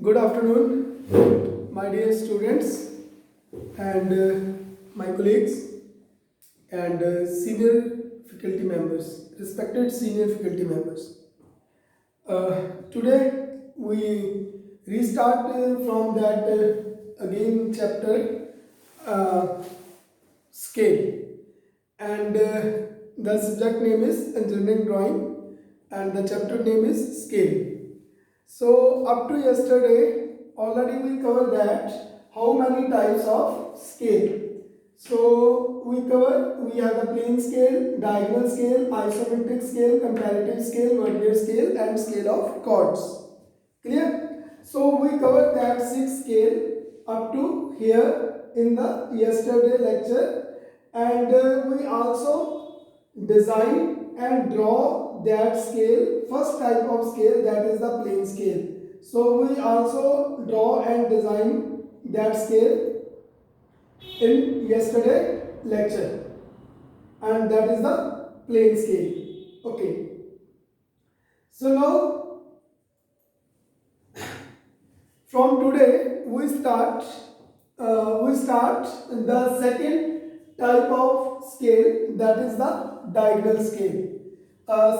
Good afternoon, my dear students and my colleagues and senior faculty members, respected senior faculty members. Today we restart from that again chapter scale, and the subject name is engineering drawing and the chapter name is scale. So up to yesterday, already we covered that how many types of scale. So we have the plane scale, diagonal scale, isometric scale, comparative scale, vernier scale, and scale of chords. Clear? So we covered that 6 scale up to here in the yesterday lecture, and we also design and draw that scale, first type of scale, that is the plane scale. So we also draw and design that scale in yesterday lecture, and that is the plane scale. Okay, so now from today we start the second type of scale, that is the diagonal scale.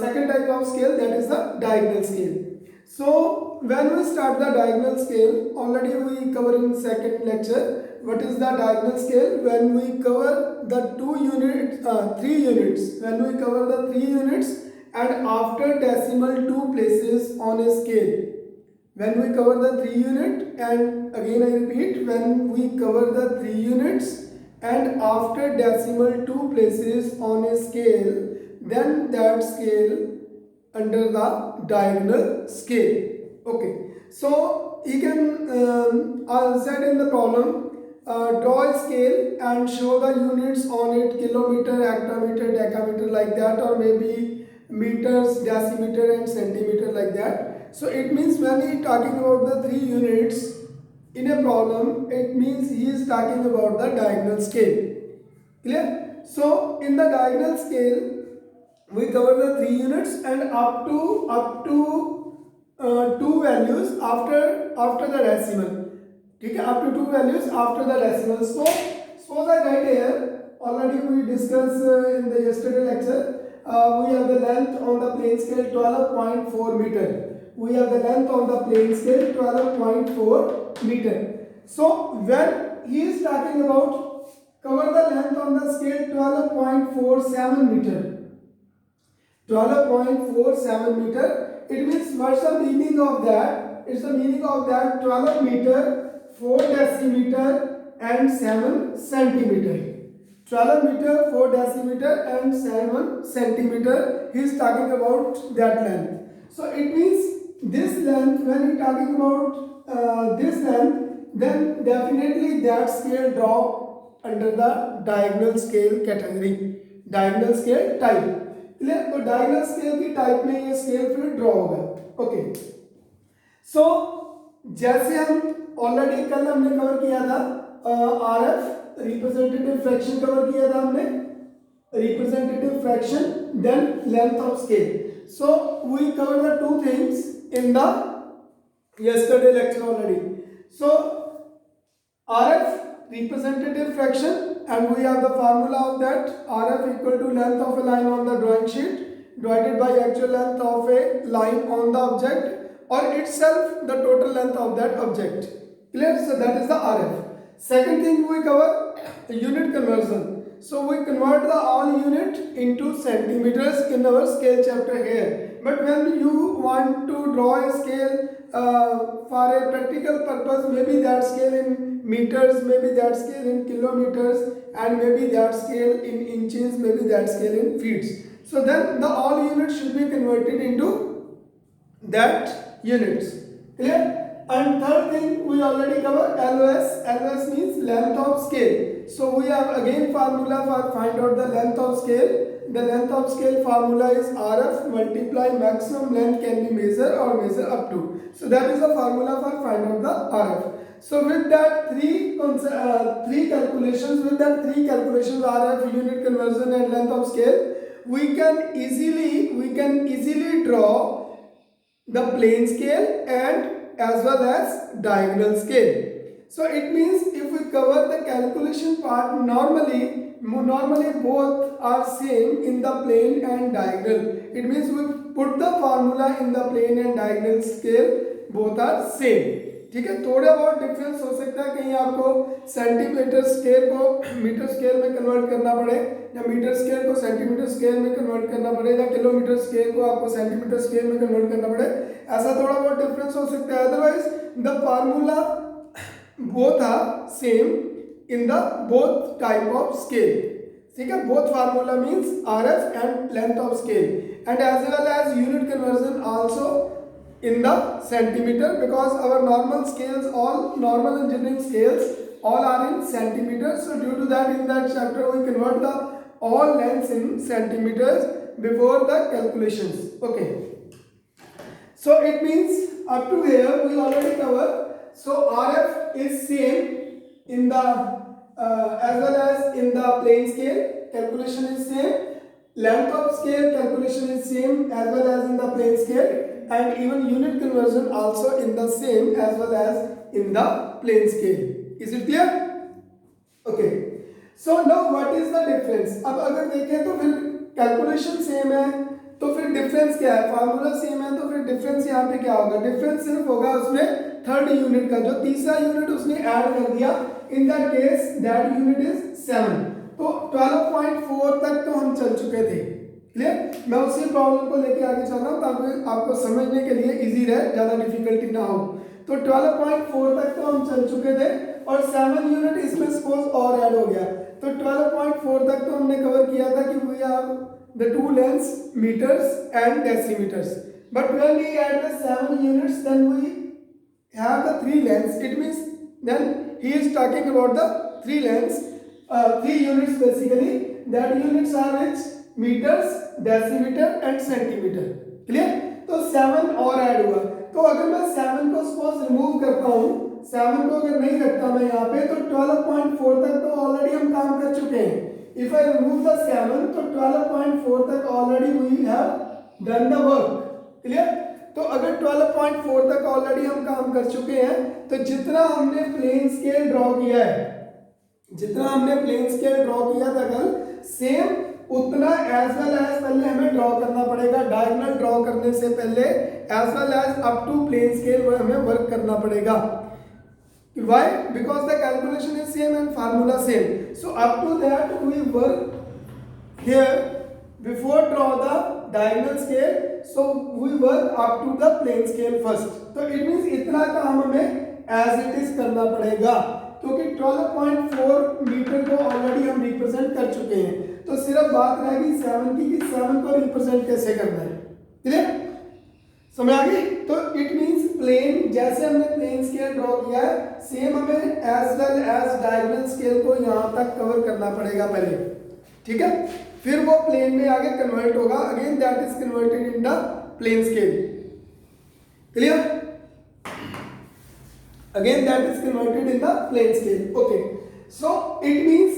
Second type of scale, that is the diagonal scale. So when we start the diagonal scale, already we cover in second lecture what is the diagonal scale. When we cover the 3 units, when we cover the 3 units and after decimal 2 places on a scale, when we cover the 3 unit, and again I repeat, when we cover the 3 units and after decimal 2 places on a scale, then that scale under the diagonal scale. Okay, so you can said in the problem, draw a scale and show the units on it, kilometer, hectometer, decameter, like that, or maybe meters, decimeter and centimeter, like that. So it means when he is talking about the 3 units in a problem, it means he is talking about the diagonal scale. Clear? So in the diagonal scale we cover the 3 units and up to 2 values after the decimal. Okay, up to 2 values after the decimal. So suppose I write here, already we discussed in the yesterday lecture, we have the length on the plane scale 12.4 meter. We have the length on the plane scale 12.4 meter. So when he is talking about cover the length on the scale 12.47 meter, 12.47 meter, it means what's the meaning of that? It's the meaning of that 12 meter, 4 decimeter and 7 centimeter. 12 meter, 4 decimeter and 7 centimeter, he is talking about that length. So it means this length, when he talking about this length, then definitely that scale draw under the diagonal scale category, diagonal scale type. Clear? तो diagonal scale की type में ये scale फिर draw होगा. Okay, सो जैसे हम already कल हमने कवर किया था आरएफ रिप्रेजेंटेटिव फ्रैक्शन कवर किया था हमने, representative fraction then length of scale. So we cover the two things in the yesterday lecture already. So RF representative fraction, and we have the formula of that. RF equal to length of a line on the drawing sheet divided by actual length of a line on the object, or itself the total length of that object. Clear? So that is the RF. Second thing we cover unit conversion. So we convert the all unit into centimeters in our scale chapter here. But when you want to draw a scale for a practical purpose, maybe that scale in meters, maybe that scale in kilometers, and maybe that scale in inches, maybe that scale in feet. So then the all units should be converted into that units. Clear? And third thing we already covered, LOS. LOS means length of scale. So we have again formula for find out the length of scale. The length of scale formula is RF multiply maximum length can be measured or measure up to. So that is the formula for find out the RF. So with that three calculations, RF, unit conversion and length of scale, we can easily draw the plane scale and as well as diagonal scale. So it means if we cover the calculation part, normally both are same in the plane and diagonal. It means we put the formula in the plane and diagonal scale, both are same. ठीक है, थोड़ा बहुत difference हो सकता है, कहीं आपको centimetre scale को मीटर स्केल में कन्वर्ट करना पड़े, या मीटर स्केल को सेंटीमीटर स्केल में कन्वर्ट करना पड़े, या किलोमीटर स्केल को आपको सेंटीमीटर स्केल में कन्वर्ट करना पड़े, ऐसा थोड़ा बहुत डिफरेंस हो सकता है. Otherwise the formula both are same in the both type of scale. ठीक है, both formula means RF and length of scale, and as well as unit conversion also in the centimeter, because our normal scales, all normal engineering scales all are in centimeters. So due to that, in that chapter we convert the all lengths in centimeters before the calculations. Okay, so it means up to here we already cover. So RF is same in the as well as in the plane scale, calculation is same. Length of scale calculation is same as well as in the plane scale, and even unit conversion also in the same as well as in the plane scale. Is it clear? Okay, so now what is the difference? अब अगर देखें तो फिर calculation same है, तो फिर difference क्या है? फार्मूला सेम है, तो फिर डिफरेंस यहाँ पे क्या होगा? डिफरेंस सिर्फ होगा उसमें थर्ड यूनिट का, जो तीसरा यूनिट उसने ऐड कर दिया. In that case that unit is 7. तो 12.4 तक तो हम चल चुके थे. क्लियर? मैं उसी प्रॉब्लम को लेके आगे चल रहा हूँ ताकि आपको समझने के लिए इजी रहे, ज़्यादा डिफिकल्टी ना हो. तो 12.4 तक तो हम चल चुके थे, और 7 यूनिट इसमें सपोज और ऐड हो गया. तो 12.4 तक तो हमने कवर किया था कि we have the two lengths meters and decimeters. But when we add the 7 units then we have the 3 lengths. It means then he is talking about the 3 lengths, 3 units basically. That units are which? Meters, decimeter and centimeter. Clear? तो 7 और add हुआ. तो अगर मैं 7 को suppose remove करता हूँ, 7 को अगर नहीं रखता मैं यहाँ पे, तो 12.4 तक तो ऑलरेडी हम काम कर चुके हैं. If I remove the 7, तो 12.4 तक already we have done the work. Clear? तो अगर 12.4 तक ऑलरेडी हम काम कर चुके हैं, तो जितना हमने प्लेन स्केल ड्रॉ किया है, जितना हमने प्लेन स्केल ड्रॉ किया था कल, सेम उतना एज वेल एज पहले हमें ड्रॉ करना पड़ेगा. डायगोनल ड्रॉ करने से पहले as well as up to plain scale हमें वर्क करना पड़ेगा. Why? Because the calculation is same and formula same. So up to that we work here before draw the diagonal scale. So we work up to the plain scale first. तो it means इतना काम हमें as it is करना पड़ेगा, क्योंकि 12.4 metre को already हम represent कर चुके हैं. तो सिर्फ बात रहेगी 7 की, कि 7 को रिप्रेजेंट कैसे करना है. क्लियर? समझ आ गई? तो इट मींस प्लेन, जैसे हमने प्लेन स्केल ड्रॉ किया है, सेम हमें as well as diagonal scale को यहाँ तक कवर करना पड़ेगा पहले. ठीक है, फिर वो प्लेन में आगे कन्वर्ट होगा. Again that is converted in the plain scale. Clear? Again that is converted in the plane scale. Okay, so it means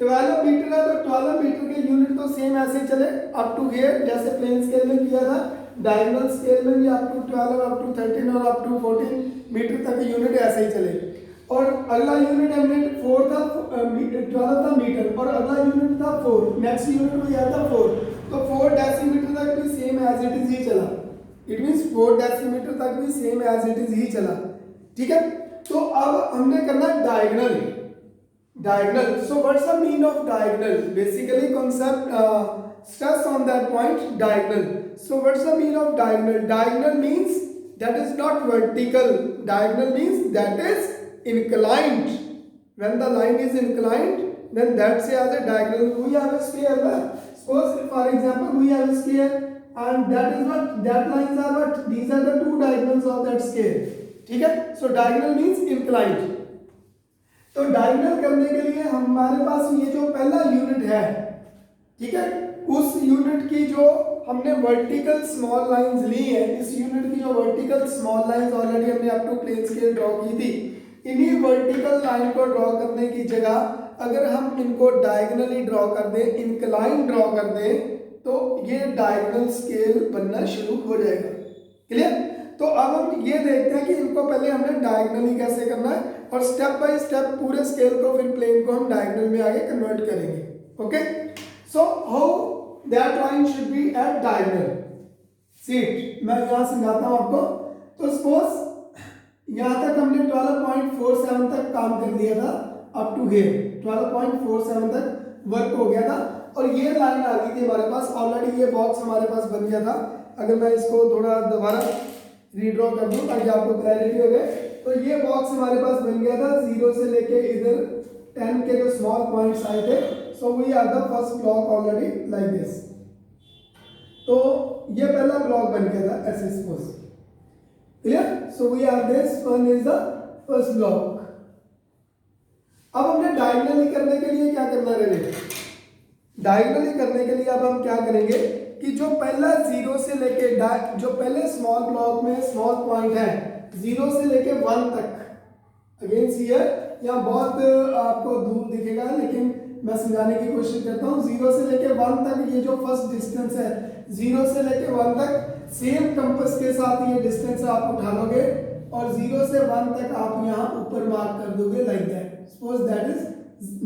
12 metre है, तो 12 मीटर के यूनिट तो सेम ऐसे चले अप टू हियर, जैसे प्लेन स्केल में किया था. डायगोनल स्केल में भी अप टू 12, अप टू 13 और अप टू 14 मीटर तक यूनिट ऐसे ही चले. और अगला यूनिट हमने 4 था, 12 था मीटर, और अगला यूनिट था 4. नेक्स्ट यूनिट में था 4. तो 4 डेसीमीटर तक भी सेम एज इट इज ही चला. इट मींस 4 डेसीमीटर तक भी सेम एज इट इज ही चला. ठीक है, तो अब हमने करना diagonal. Diagonal, so what's the mean of diagonal? Basically concept stress on that point, diagonal. So what's the mean of diagonal? Diagonal means that is not vertical. Diagonal means that is inclined. When the line is inclined, then that say as a diagonal. We have a sphere. Suppose for example we have a sphere, and that is what, that lines are what, these are the two diagonals of that sphere. ठीक है, सो diagonal means inclined. तो diagonal करने के लिए हमारे पास ये जो पहला यूनिट है, ठीक है, उस यूनिट की जो हमने वर्टिकल स्मॉल लाइंस ली है, इस यूनिट की जो वर्टिकल स्मॉल लाइंस ऑलरेडी हमने up to plain scale draw की थी, इन्हीं वर्टिकल लाइन को ड्रॉ करने की जगह अगर हम इनको डायगोनली ड्रॉ कर दें, इंक्लाइन ड्रॉ कर दें, तो ये डायगोनल स्केल बनना शुरू हो जाएगा. क्लियर? तो अब हम ये देखते हैं कि इनको पहले हमने डायगनली कैसे करना है और स्टेप बाय स्टेप पूरे स्केल को फिर प्लेन को हम डायगनल में आगे कन्वर्ट करेंगे। Okay, so how that line should be at diagonal. सीट मैं यहाँ समझाता हूँ आपको। तो सपोज यहाँ तक हमने 12.47 तक काम कर लिया था, अप टू हियर 12.47 तक वर्क हो गया था और ये लाइन आ गई थी हमारे पास। ऑलरेडी ये बॉक्स हमारे पास बन गया था। अगर मैं इसको थोड़ा दोबारा रीड्रॉ कर दूं ताकि आपको क्लैरिटी हो जाए, तो ये बॉक्स हमारे पास बन गया था 0 से लेके इधर 10 के जो स्मॉल पॉइंट्स आए थे। So we are the first block already like this. तो ये पहला ब्लॉक बन गया था ऐसे suppose, clear. So we are this one is the first block. अब हमने डायगनली करने के लिए क्या करना रहेगा, डायगनली करने के लिए अब हम क्या करेंगे कि जो पहला 0 से लेके जो पहले स्मॉल ब्लॉक में स्मॉल पॉइंट है 0 से लेके 1 तक, अगेन हियर यहाँ बहुत आपको दूर दिखेगा लेकिन मैं समझाने की कोशिश करता हूँ। 0 से लेके 1 तक ये जो फर्स्ट डिस्टेंस है 0 से लेके 1 तक सेम कंपास के साथ ये डिस्टेंस आप उठा लोगे और 0 से 1 तक आप यहाँ ऊपर मार्क कर दोगे like that. Suppose that is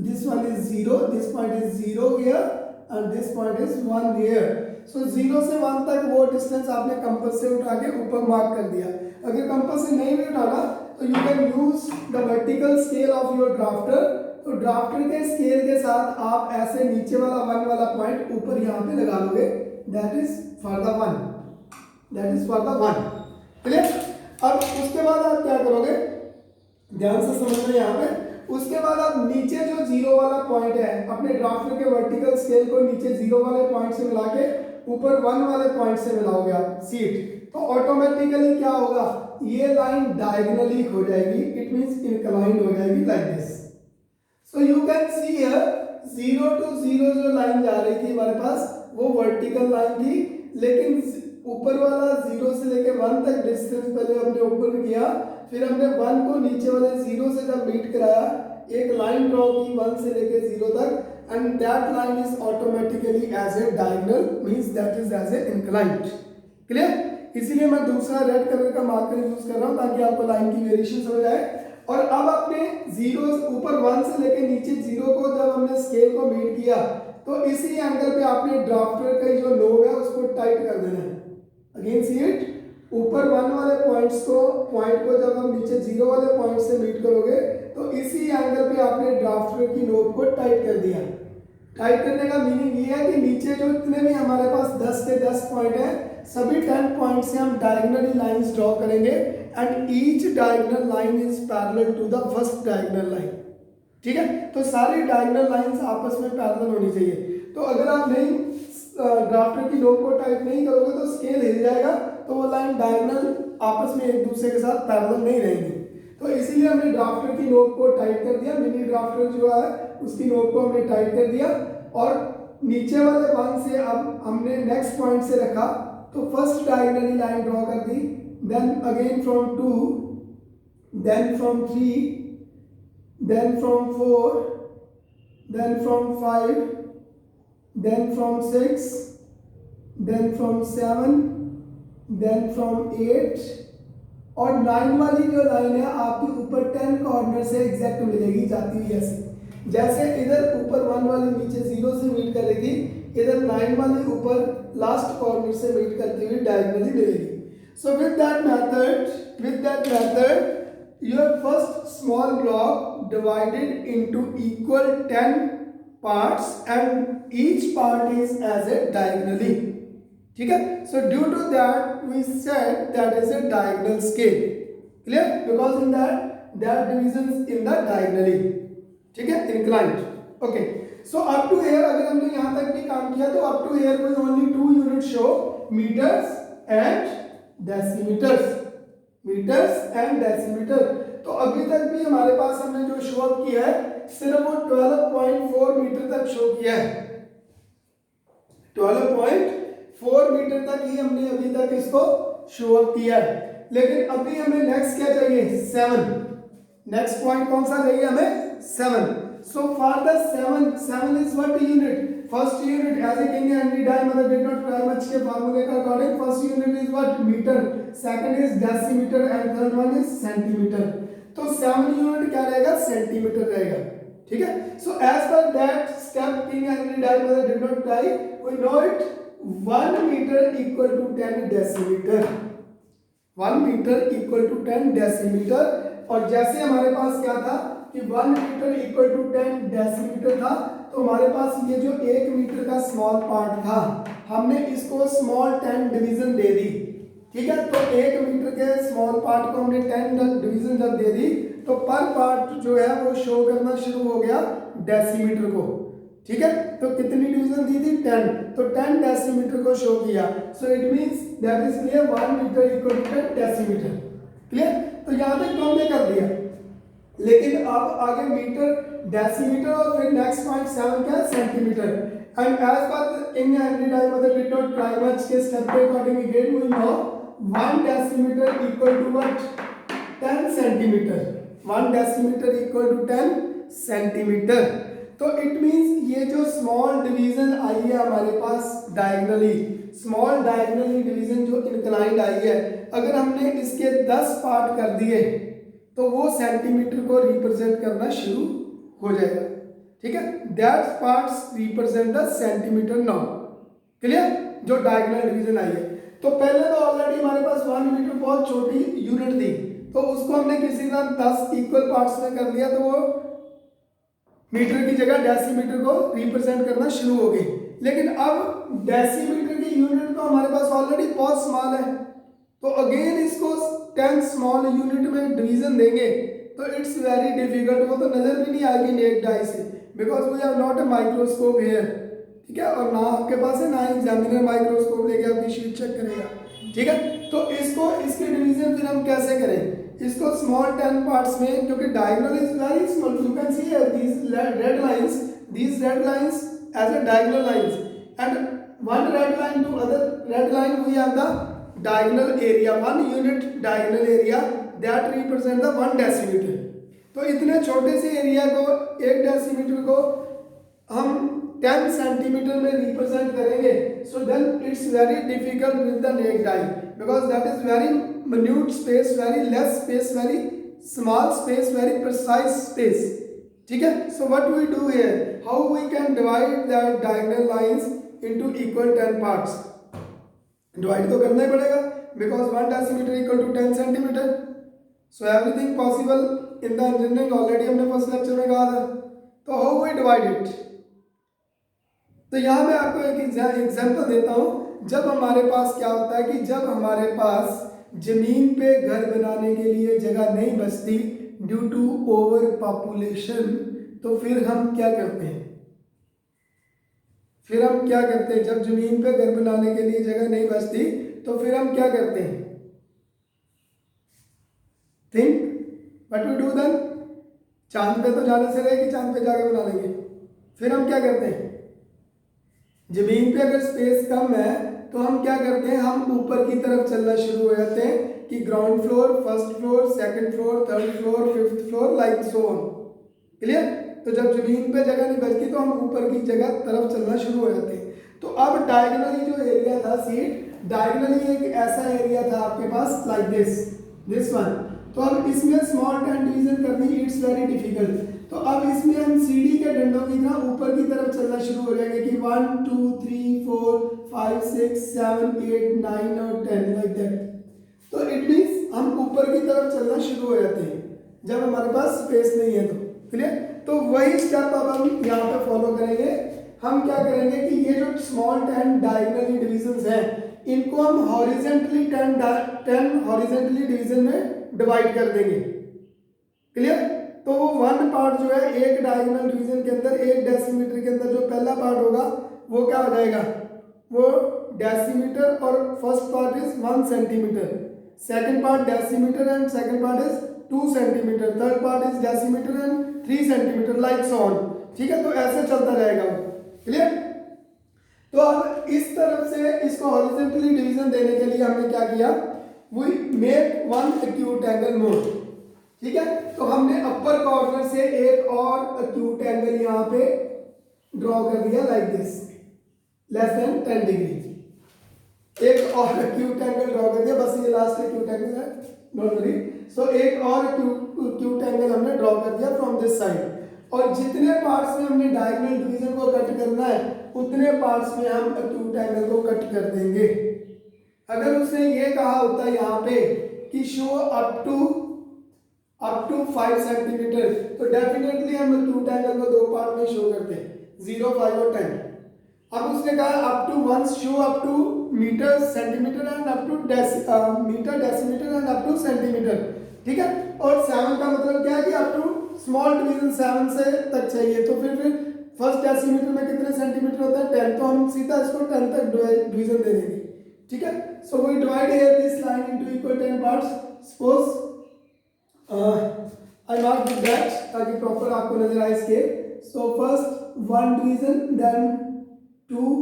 this one is 0, this point is 0 here and this point is 1 here. So 0 से 1 तक वो डिस्टेंस आपने कंपास से उठा के ऊपर मार्क कर दिया। अगर कंपास से नहीं भी उठाना तो you can use the vertical scale of your drafter. तो ड्राफ्टर के स्केल के साथ आप ऐसे नीचे वाला 1 वाला पॉइंट ऊपर यहाँ पे लगा लोगे। That is for the 1, that is for the 1, clear. अब उसके बाद आप क्या करोगे, ध्यान से समझना यहाँ पे। उसके बाद आप नीचे जो 0 वाला पॉइंट है अपने ड्राफ्टर के वर्टिकल स्केल को नीचे 0 वाले पॉइंट से मिला के ऊपर 1 वाले पॉइंट से मिलाओगे आप सीट। तो ऑटोमेटिकली क्या होगा, ये लाइन डायगोनली हो जाएगी, इट मींस इंक्लाइंड हो जाएगी like this. So you can see here 0 to 0 जो लाइन जा रही थी हमारे पास वो वर्टिकल लाइन थी, लेकिन ऊपर वाला 0 से लेके 1 तक डिस्टेंस पहले हमने ऊपर किया, फिर हमने 1 को नीचे वाले 0 से जब मीट कराया एक लाइन ड्रॉ की 1 से लेके 0 तक and that line is automatically as a diagonal, means that is as a inclined, clear. इसीलिए मैं दूसरा रेड कलर का मार्कर यूज कर रहा हूं ताकि आपको लाइन की वेरिएशन समझ आए। और अब आपने 0 ऊपर 1 से लेके नीचे 0 को जब हमने स्केल को मीट किया तो इसी एंगल पे आपने ड्राफ्टर का जो नोब है उसको टाइट कर देना है। अगेन सी इट, ऊपर 1 वाले पॉइंट को जब हम नीचे 0 वाले पॉइंट से मीट करोगे तो इसी एंगल पे आपने ड्राफ्टर की नोब को टाइट कर दिया। टाइट करने का मीनिंग ये है कि नीचे जो इतने भी हमारे पास 10 के 10 पॉइंट है सभी 10 पॉइंट से हम डायगोनली लाइंस ड्रॉ करेंगे and each diagonal line is parallel to the first diagonal line, ठीक है। तो सारी डायगोनल लाइंस आपस में पैरेलल होनी चाहिए। तो अगर आप नहीं ड्राफ्टर की नोक को टाइट नहीं करोगे तो स्केल हिल जाएगा, तो वो लाइन डायगोनल आपस में एक दूसरे के साथ पैरेलल नहीं रहेंगी। तो इसीलिए हमने ड्राफ्टर की नोक को टाइट कर दिया, मिनी ड्राफ्टर जो है उसकी नोक को हमने टाइट कर दिया और नीचे वाले 1 से अब हमने नेक्स्ट पॉइंट से रखा तो फर्स्ट डायगोनली लाइन ड्रॉ कर दी, then again from 2, then from 3, then from 4, then from 5, then from 6, then from 7, then from 8 और 9 वाली जो लाइन है आपकी ऊपर 10 कॉर्नर से एग्जैक्ट मिलेगी जाती हुई ऐसे। जैसे इधर ऊपर 1 वाली नीचे 0 से मीट कर रही थी, इधर 9 वाली ऊपर लास्ट कॉर्नर से मीट करती हुई डायगोनली मिलेगी। So with that method your first small block divided into equal 10 parts and each part is as a diagonally, ठीक है। So due to that we said that is a diagonal scale, clear, because in that divisions in the diagonally, ठीक है, inclined, okay। So up to here अगर हमने यहाँ तक भी काम किया तो up to here we only 2 units show, meters and decimeters, meters and decimeter। तो अभी तक भी हमारे पास हमने जो शो अप किया है सिर्फ वो 12.4 मीटर तक शो किया है, 12.4 मीटर तक ही हमने अभी तक इसको शो अप किया है। लेकिन अभी हमें नेक्स्ट क्या चाहिए, 7, नेक्स्ट पॉइंट कौन सा चाहिए हमें, 7। So for the 7 is what unit, first unit as a King Henry diameter did not try much के फार्मूले का according first unit is what metre, second is decimetre and third one is centimetre. तो 7 unit क्या रहेगा, centimetre रहेगा। ठीक है, so as per that step King Henry diameter did not try, we know it 1 metre equal to 10 decimetre, 1 metre equal to 10 decimetre. और जैसे हमारे पास क्या था कि 1 मीटर इक्वल टू 10 डेसीमीटर था, तो हमारे पास ये जो 1 मीटर का स्मॉल पार्ट था, हमने इसको स्मॉल 10 डिवीजन दे दी। ठीक है, तो 1 मीटर के स्मॉल पार्ट को हमने 10 डिवीजन जब दे दी, तो पर पार्ट जो है वो शो करना शुरू हो गया डेसीमीटर को। ठीक है, तो कितनी डिवीजन दी थी, 10, तो 10 डेसीमीटर को शो किया। So it means that is clear 1 metre equal to 10 decimetre. Clear, तो यहाँ तक तो हमने कर दिया, लेकिन अब आगे मीटर, डेसीमीटर और फिर नेक्स्ट पॉइंट 7 क्या है, centimetre. And as per in Henry diameter did not try much के स्टेप के according again we know 1 decimetre equal to what, 10 centimetre, 1 decimetre equal to 10 centimetre. तो इट मींस ये जो small division आई है हमारे पास डायगोनली, स्मॉल डायगोनली डिवीजन जो इंक्लाइंड आई है, अगर हमने इसके 10 पार्ट कर दिए तो वो सेंटीमीटर को रिप्रेजेंट करना शुरू हो जाएगा। ठीक है, that parts represent the centimetre now. Clear, जो डायगोनल डिवीजन आई है। तो पहले तो ऑलरेडी हमारे पास 1 मीटर बहुत छोटी यूनिट थी, तो उसको हमने किसी तरह 10 इक्वल पार्ट्स में कर लिया, तो वो मीटर की जगह डेसीमीटर को रिप्रेजेंट करना शुरू हो गई। लेकिन अब डेसीमीटर की यूनिट तो हमारे पास ऑलरेडी बहुत स्मॉल है, तो अगेन इसको 10 स्मॉल यूनिट में डिवीजन देंगे तो इट्स वेरी डिफिकल्ट, वो तो नजर भी नहीं आएगी नेक्ड आई से, because we have not a microscope here. ठीक है, और ना आपके पास है ना एग्जामिनर माइक्रोस्कोप लेके आपकी शीट चेक करेगा। ठीक है, तो इसको इसके डिवीजन फिर हम कैसे करें, इसको स्मॉल 10 पार्ट्स में, क्योंकि diagonal is very small, you can see here these red lines as a diagonal lines, and one red line to other red line we have the diagonal area, 1 unit diagonal area that represent the 1 decimeter। तो इतने छोटे से area को, 1 decimetre को हम 10 centimetre में represent करेंगे, so then it's very difficult with the naked eye, because that is very minute space, very less space, very small space, very precise space। ठीक है, so what we do here, how we can divide that diagonal lines into equal 10 parts, divide तो करना ही पड़ेगा because 1 decimeter equal to 10 centimeter, so everything possible in the engineering already हमने first lecture में कहा था। तो how we divide it, तो यहाँ मैं आपको एक एग्जांपल देता हूँ। जब हमारे पास क्या होता है कि जब हमारे पास जमीन पे घर बनाने के लिए जगह नहीं बचती ड्यू टू ओवर पॉपुलेशन, तो फिर हम क्या करते हैं, जब जमीन पे घर बनाने के लिए जगह नहीं बचती तो फिर हम क्या करते हैं, think what we do then, चांद पे तो जाने से रहे कि चांद पे जाके बना लेंगे, फिर हम क्या करते हैं, जमीन पे अगर स्पेस कम है तो हम क्या करते हैं, हम ऊपर की तरफ चलना शुरू हो जाते हैं कि ground floor, first floor, second floor, third floor, fifth floor, like so on. Clear, तो जब जमीन पे जगह नहीं बचती तो हम ऊपर की जगह तरफ चलना शुरू हो जाते हैं। तो अब डायगोनली जो एरिया था सीट, डायगोनली एक ऐसा एरिया था आपके पास लाइक दिस वन, तो अब इसमें स्मॉल 10 डिवीजन करनी इट्स वेरी डिफिकल्ट। तो अब इसमें हम सीढ़ी के डंडों की तरह ऊपर की तरफ चलना शुरू हो जाएंगे कि 1 2 3 4 5 6 7 8 9 और 10 लाइक दैट। तो इट मींस हम ऊपर की तरफ चलना शुरू हो जाते हैं जब हमारे पास स्पेस नहीं है तो। क्लियर, तो वही स्टेप अब हम यहाँ पे फॉलो करेंगे। हम क्या करेंगे कि ये जो स्मॉल 10 डायगोनली डिविजन्स हैं इनको हम हॉरिजॉन्टली 10 हॉरिजॉन्टली डिवीजन में डिवाइड कर देंगे। क्लियर, तो वो 1 पार्ट जो है एक डायगोनल डिवीजन के अंदर 1 डेसीमीटर के अंदर जो पहला पार्ट होगा वो क्या हो जाएगा, वो डेसीमीटर, और first part is 1 centimetre, second part decimetre and second part is 2 centimetre, third part is decimetre and 3 centimetre, like so on. ठीक है, तो ऐसे चलता रहेगा वो। क्लियर, तो अब इस तरफ से इसको हॉरिजॉन्टली डिवीजन देने के लिए हमने क्या किया, we make 1 acute angle more. ठीक है, तो हमने अपर कॉर्नर से एक और एक्यूट एंगल यहाँ पे ड्रॉ कर दिया like this, less than 10 degree. एक और एक्यूट एंगल ड्रॉ कर दिया, बस ये लास्ट एक्यूट एंगल है, डोंट वरी। सो एक और एक्यूट एंगल हमने ड्रॉ कर दिया फ्रॉम दिस साइड, और जितने पार्ट्स में हमने डायगोनल डिवीजन को कट करना है उतने पार्ट्स में हम एक्यूट एंगल को कट कर देंगे। अगर उसने ये कहा होता यहाँ पे कि शो अप टू 5 सेंटीमीटर, तो डेफिनेटली हम एक्यूट एंगल को दो पार्ट में शो करते हैं, 0, 5 और 10। अब उसने कहा up to 1 show up to metre centimetre and up to metre decimetre and up to centimetre, ठीक है। और 7 का मतलब क्या है कि अप टू स्मॉल डिवीजन 7 से तक चाहिए, तो फिर फर्स्ट डेसीमीटर में कितने सेंटीमीटर होता है, 10, तो हम सीधा इसको 10 तक डिवीजन दे देंगे, ठीक है। So we divide here this line into equal 10 parts. Suppose I mark with that ताकि प्रॉपर आपको नजर आए इसके। So first 1 division, then 2,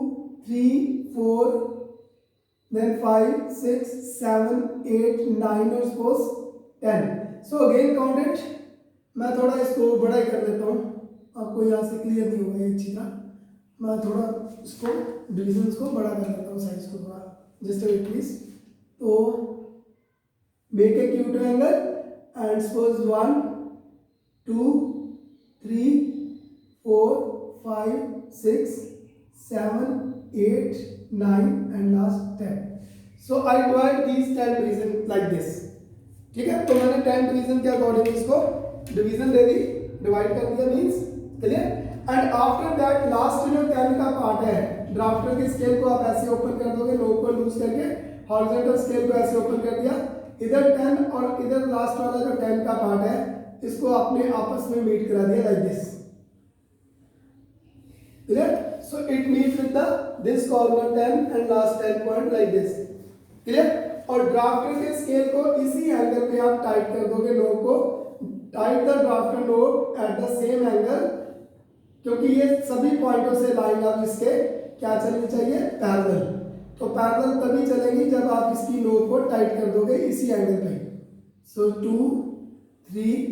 3, 4, then 5, 6, 7, 8, 9 और suppose 10. So again count it. मैं थोड़ा इसको बड़ा ही कर देता हूँ, आपको यहाँ से क्लियर नहीं होगा ये अच्छी तरह। मैं थोड़ा इसको डिविजन्स को बड़ा कर देता हूँ, साइज को थोड़ा, जस्ट वेट प्लीज। तो make a cute angle and suppose 1, 2, 3, 4, 5, 6, 7, 8, 9 and last 10. So I divide these 10 division like this, ठीक है। तो मैंने 10 डिवीजन के अकॉर्डिंग इसको डिवीजन दे दी, डिवाइड कर दिया, means clear. And after that last जो 10 का पार्ट है, ड्राफ्टर के स्केल को आप ऐसे ओपन कर दोगे, लोग को लूज करके हॉरिजॉन्टल स्केल को ऐसे ओपन कर दिया, इधर 10 और इधर लास्ट वाला जो 10 का पार्ट है इसको आपने आपस में मीट करा दिया like this, clear. So it meets with the this corner 10 and last 10 point like this, clear. और ड्राफ्टर के स्केल को इसी एंगल पे आप टाइट कर दोगे, नोब को tight the drafter knob at the same angle, क्योंकि ये सभी पॉइंटों से लाइन अब इसके क्या चलनी चाहिए, पैरेलल। तो पैरेलल तभी चलेगी जब आप इसकी नोब को टाइट कर दोगे इसी एंगल पे। सो 2, 3,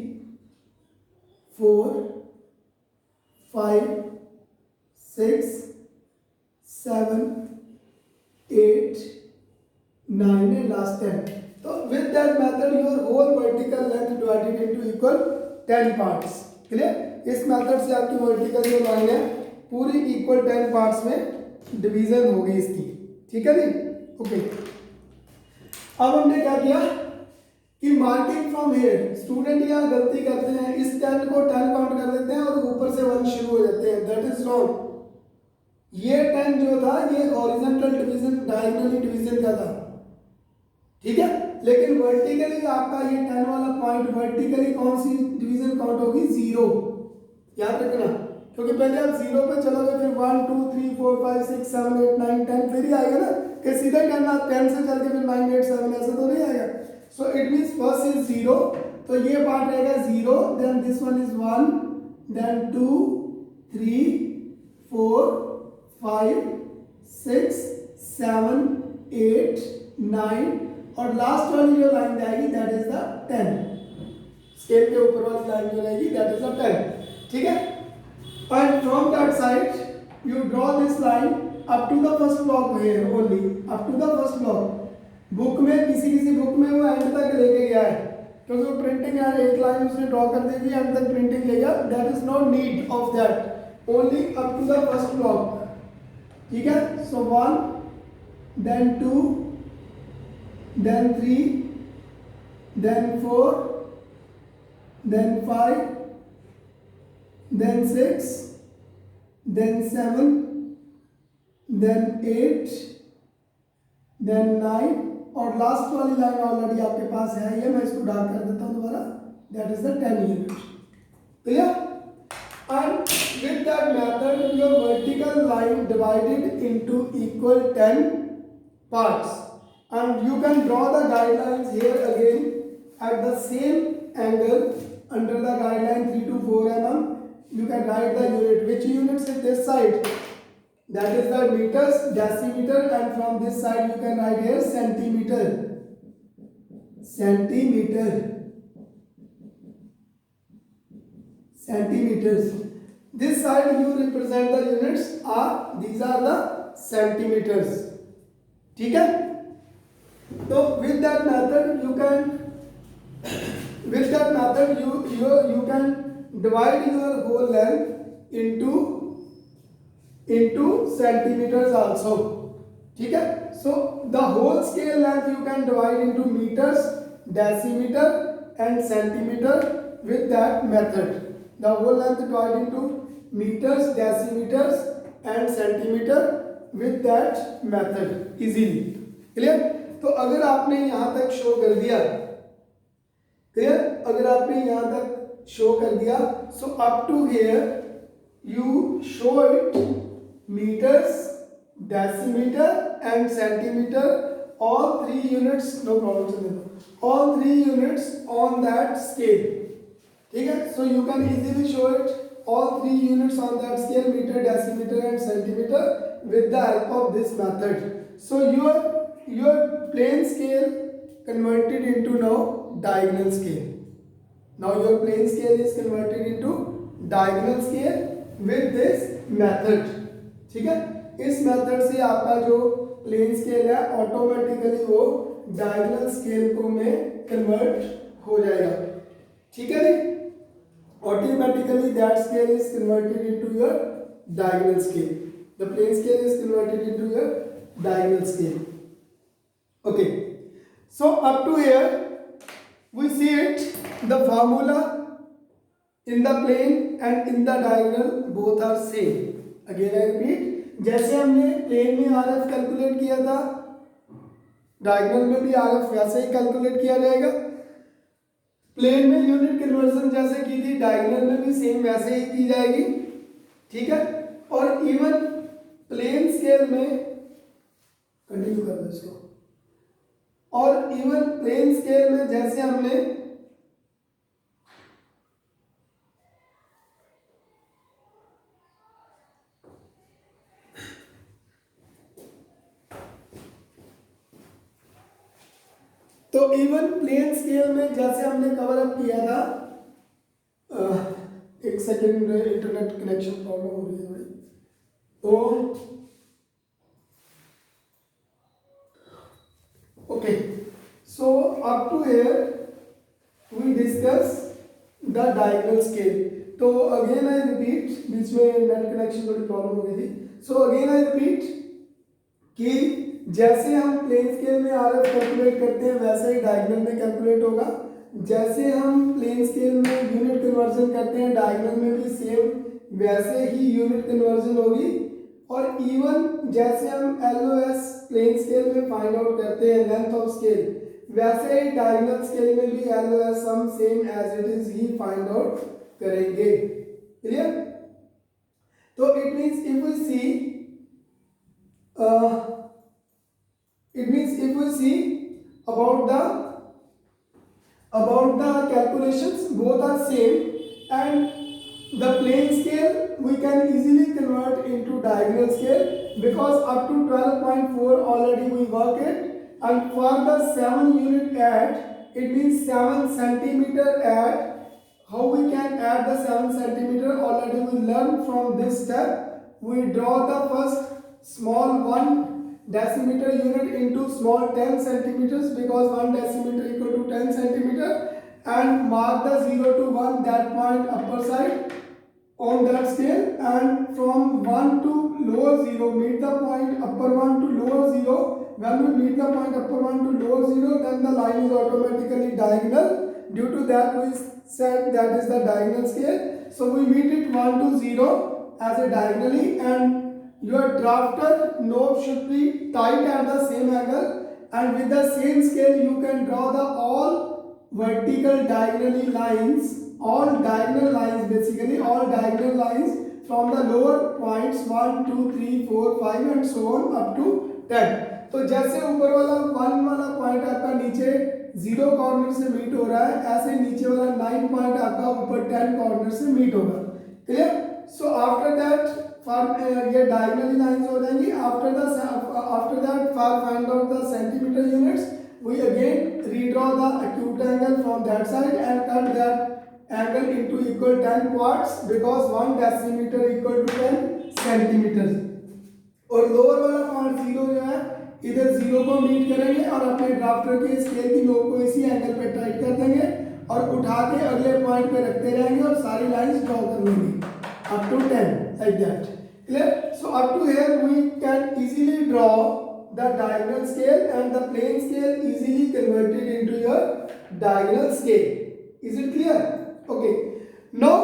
4, 5, 6, 7, 8, 9 and last 10. So with that method your whole vertical length divided into equal 10 parts, clear. इस मेथड से आपकी वर्टिकल जो लाइन है पूरी इक्वल 10 पार्ट्स में डिवीजन होगी इसकी, ठीक है जी, ओके। अब हमने क्या किया कि मार्किंग फ्रॉम हियर, स्टूडेंट यहाँ गलती करते हैं, इस 10 को 10 काउंट कर देते हैं और ऊपर से 1 शुरू हो जाते हैं, दैट इज रॉन्ग। ये 10 जो था ये हॉरिजॉन्टल डिवीजन, डायगोनली डिवीजन का था, ठीक है। लेकिन वर्टिकली आपका ये 10 वाला पॉइंट वर्टिकली कौन सी डिवीजन काउंट होगी, 0, याद रखना, क्योंकि पहले आप 0 पे चलोगे फिर 1, 2, 3, 4, 5, 6, 7, 8, 9, 10 फिर ही आएगा ना, कि सीधा 10 आप 10 से चल के फिर 9, 8, 7 ऐसे तो नहीं आएगा। So it means first is 0, तो ये पार्ट रहेगा 0, then this one is 1, then 2, 3, 4, 5, 6, 7, 8, 9 और लास्ट वाली जो लाइन जाएगी दैट इज द 10, स्केल के ऊपर वाली लाइन जो रहेगी दैट इज द 10, ठीक है। And from that side you draw this line up to the first block here only, up to the first block. Book में किसी बुक में वो एंड तक लेके गया है, क्योंकि वो प्रिंटिंग यार एक लाइन उसने ड्रॉ कर दी थी, एंड तक प्रिंटिंग ले गया, that is not need of that, only up to the first block, ठीक है। So 1, then 2, then 3, then 4, then 5, then 6, then 7, then 8, then 9 और लास्ट वाली लाइन ऑलरेडी आपके पास है, ये मैं इसको डार्क कर देता हूं दोबारा, that is the 10 unit, clear. And with that method your vertical line divided into equal 10 parts, and you can draw the guidelines here again at the same angle under the guideline 3 to 4 mm. You can write the unit, which units is this side, that is the meters, decimeter, and from this side you can write here centimeter, centimeters. this side you represent the units are, these are the centimeters. ठीक है, तो with that method you can can divide your whole length into centimeters also. ठीक है, so the whole scale length you can divide into meters, decimeter and centimeter with that method. The whole length divide into meters, decimeters and centimeter with that method easily. Clear? तो अगर आपने यहाँ तक show कर दिया, clear, अगर आपने यहाँ तक शो कर दिया, so up to here you show it meters, decimeter and centimeter, all 3 units, no problem, all 3 units on that scale. ठीक है, so you can easily show it all 3 units on that scale, meter, decimeter and centimeter with the help of this method. So your plane scale converted into now diagonal scale. Now your plane scale is converted into diagonal scale with this method. ठीक है, इस method से आपका जो plain scale है automatically वो diagonal scale को में कन्वर्ट हो जाएगा. ठीक है जी, automatically that scale is converted into your diagonal scale. The plane scale is converted into your diagonal scale. Okay, so up to here we see it, the formula in the plane and in the diagonal both are same. Again I repeat, जैसे हमने plane में RF calculate किया था, diagonal में भी RF वैसे ही calculate किया जाएगा. प्लेन में यूनिट कन्वर्जन जैसे की थी, डायगोनल में भी सेम वैसे ही की जाएगी. ठीक है, और इवन प्लेन स्केल में कंटिन्यू कर दो इसको, और इवन प्लेन स्केल में जैसे हमने तो इवन प्लेन स्केल में जैसे हमने कवर अप किया था, एक सेकेंड इंटरनेट कनेक्शन प्रॉब्लम हो रही है थोड़ी, तो okay, so up to here we discuss the diagonal scale. तो अगेन आई रिपीट, बीच में नेट कनेक्शन थोड़ी प्रॉब्लम हो गई थी. सो अगेन आई रिपीट कि जैसे हम प्लेन स्केल में RF कैलकुलेट करते हैं वैसे ही डायगोनल में कैलकुलेट होगा. जैसे हम प्लेन स्केल में यूनिट कन्वर्जन करते हैं, डायगोनल में भी सेम वैसे ही यूनिट कन्वर्जन होगी. और इवन जैसे हम LOS प्लेन स्केल में फाइंड आउट करते हैं लेंथ ऑफ स्केल, वैसे ही डायगोनल स्केल में भी LOS हम सेम एज इट इज ही फाइंड आउट करेंगे. क्लियर? तो it means if we see if we see about the calculations, both are same, and the plane scale we can easily convert into diagonal scale because up to 12.4 already we work it, and for the 7 unit add, it means 7 centimeter add. How we can add the 7 centimeter? Already we learned from this step. We draw the first small 1 decimeter unit into small 10 centimeters because 1 decimeter equal to 10 centimeter, and mark the 0 to 1 that point upper side on that scale, and from 1 to lower 0 meet the point upper 1 to lower 0. When we meet the point upper 1 to lower 0, then the line is automatically diagonal. Due to that we said that is the diagonal scale. So we meet it 1 to 0 as a diagonally, and your drafter knob should be tight at the same angle, and with the same scale you can draw the all vertical diagonally lines, all diagonal lines, basically all diagonal lines from the lower points 1 2 3 4 5 and so on up to 10. तो जैसे ऊपर वाला 1 वाला point आपका नीचे 0 corner से meet हो रहा है, ऐसे नीचे वाला 9 पॉइंट आपका ऊपर 10 कॉर्नर से मीट होगा. क्लियर? सो आफ्टर दैट ये डायगोनली लाइंस हो जाएंगी. After that for find out the centimetre units, we again redraw the acute angle from that side and cut that angle into equal 10 parts because 1 decimeter equal to 10 centimeters. और lower वाला part 0 जो है इधर 0 को meet करेंगे और अपने drafter के स्केल की नोक को इसी एंगल पे टाइट कर देंगे और उठा के अगले पॉइंट पे रखते रहेंगे और सारी लाइंस ड्रॉ कर लेंगे up to 10 like that. Clear? So up to here we can easily draw the diagonal scale and the plane scale easily converted into your diagonal scale. Is it clear? Okay. Now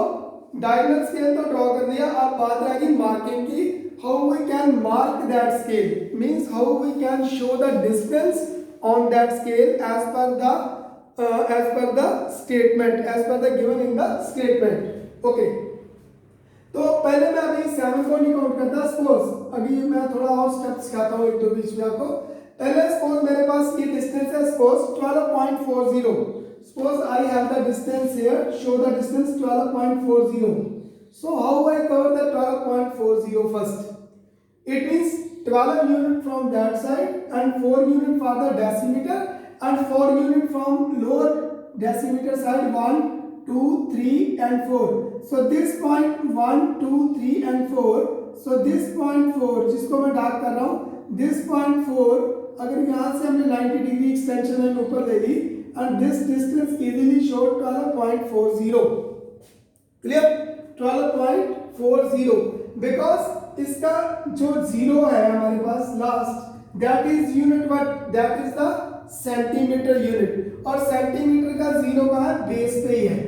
diagonal scale तो draw कर दिया, अब बात रहेगी marking की. How we can mark that scale means how we can show the distance on that scale as per the statement, as per the given in the statement. Okay. तो पहले मैं अभी 7 को नहीं काउंट करता. सपोज अभी मैं थोड़ा और स्टेप सिखाता हूँ एक दो बीच में आपको. पहले सपोज मेरे पास ये डिस्टेंस है, suppose 12.40. Suppose I have the distance here, show the distance 12.40. So how I cover the 12.40 first? It means 12 unit from that side and 4 unit for the decimeter and 4 unit from lower decimeter side 1, 2, 3 and 4. So this point 1, 2, 3 and 4. So this point 4 जिसको मैं dark कर रहा हूँ, this point 4 अगर यहाँ से हमने 90 degree extension line ऊपर ले ली and this distance easily showed 12.40. Clear? 12.40 because इसका जो 0 है हमारे पास last, that is unit what? That is the centimeter unit और सेंटीमीटर का 0 कहाँ है? बेस पे ही है.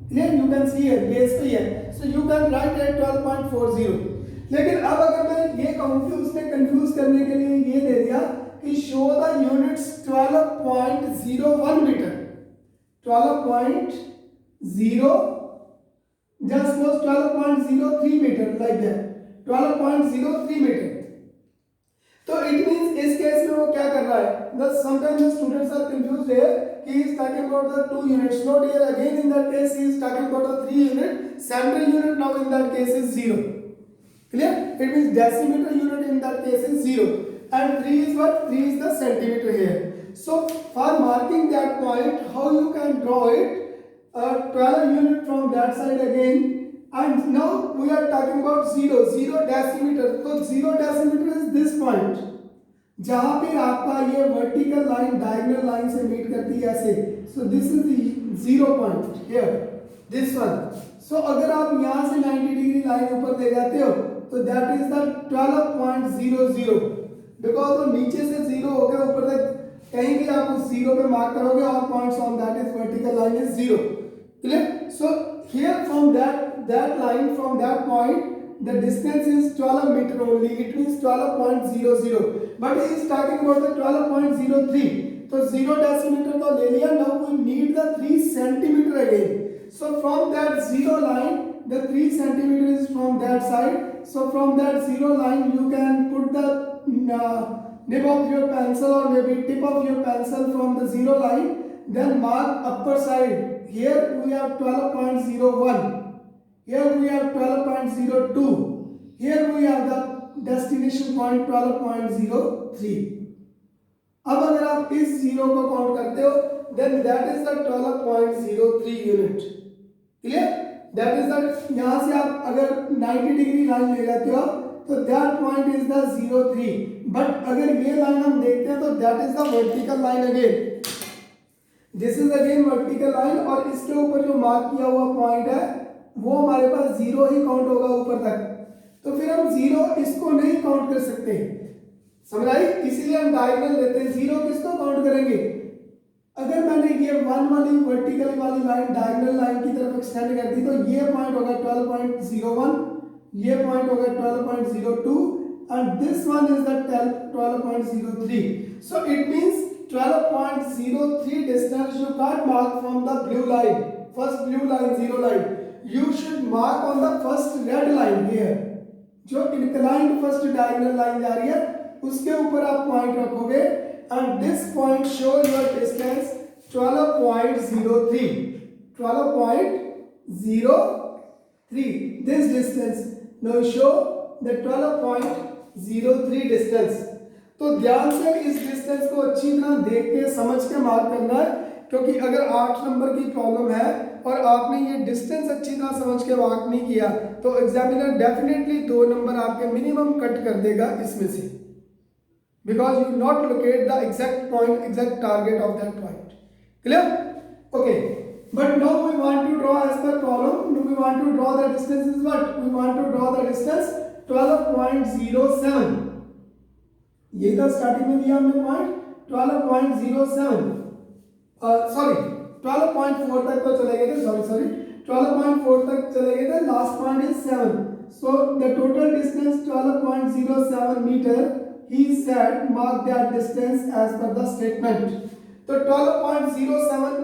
Clear? You can see here base पे ही है. So you can write at 12.40. लेकिन अब अगर मैं ये कहूँ कि उसने कंफ्यूज करने के लिए ये दे दिया कि show the units 12.01 metre, 12.0 just suppose 12.03 meter like that, 12.03 meter. तो it means इस केस में वो क्या कर रहा है? Sometimes the students are confused here. He is talking about the 2 units. Note here again in that case he is talking about the 3 unit. Central unit now in that case is 0. Clear? It means decimeter unit in that case is 0. And 3 is what? 3 is the centimeter here. So for marking that point, how you can draw it? 12 unit from that side again, and now we are talking about 0 decimeter. So 0 decimeter is this point जहां पे आपका ये vertical line diagonal line से meet करती है ऐसे. So this is the 0 point here, this one. So अगर आप यहां से 90 डिग्री लाइन ऊपर ले जाते हो तो दैट इज द 12.00 बिकॉज वो नीचे से 0 हो गया ऊपर तक कहीं भी आप उस 0 पे मार्क करोगे और points on that is vertical line is 0. Clear? So here from that line, from that point, the distance is 12 meter only. It means 12.00. But he is talking about the 12.03. So 0 decimeter तो ले लिया. Now we need the 3 centimeter again. So from that 0 line, the 3 centimeter is from that side. So from that 0 line, you can put the nib of your pencil or maybe tip of your pencil from the 0 line. Then mark upper side. Here we have 12.01. Here we have 12.02. Here we have the destination point 12.03. अब अगर आप इस 0 को count करते हो, then that is the 12.03 unit. Clear? That is the यहाँ से आप अगर 90 डिग्री लाइन ले जाते हो तो that point is the 03. But अगर ये लाइन हम देखते हैं तो that is the vertical line again. This is again vertical line और इसके ऊपर जो मार्क किया हुआ पॉइंट है वो हमारे पास 0 ही काउंट होगा ऊपर तक. तो फिर हम 0 इसको नहीं काउंट कर सकते, समझ आई? इसीलिए हम डायगोनल लेते हैं. 0 किसको काउंट करेंगे? अगर मैंने ये 1 वाली वर्टिकल वाली लाइन डायगोनल लाइन की तरफ एक्सटेंड कर दी तो ये पॉइंट होगा 12.01, ये पॉइंट होगा 12.02 and this one is the 12.03. So it means 12.03 distance you can't mark from the blue line, first blue line 0 line. You should mark on the first red line here. जो inclined first diagonal line जा रही है उसके ऊपर आप point रखोगे and this point show your distance 12.03. 12.03 this distance. Now show the 12.03 distance. तो ध्यान से इस डिस्टेंस को अच्छी तरह देख के समझ के मार्क करना है. क्योंकि अगर 8 नंबर की प्रॉब्लम है और आपने ये डिस्टेंस अच्छी तरह समझ के वाक नहीं किया तो एग्जामिनर डेफिनेटली 2 नंबर आपके मिनिमम कट कर देगा इसमें से, because you not locate the exact point, exact target of that point. Clear? Okay. But now we want to draw as per problem. We want to draw the distance is what? We want to draw the distance 12.07. ये था starting में दिया हमने point 12.07, sorry 12.4 तक तो चले गए थे, सॉरी 12.4 तक चले गए थे, last point is 7. So the total distance 12.07 metre. He said mark that distance as per the statement. तो 12.07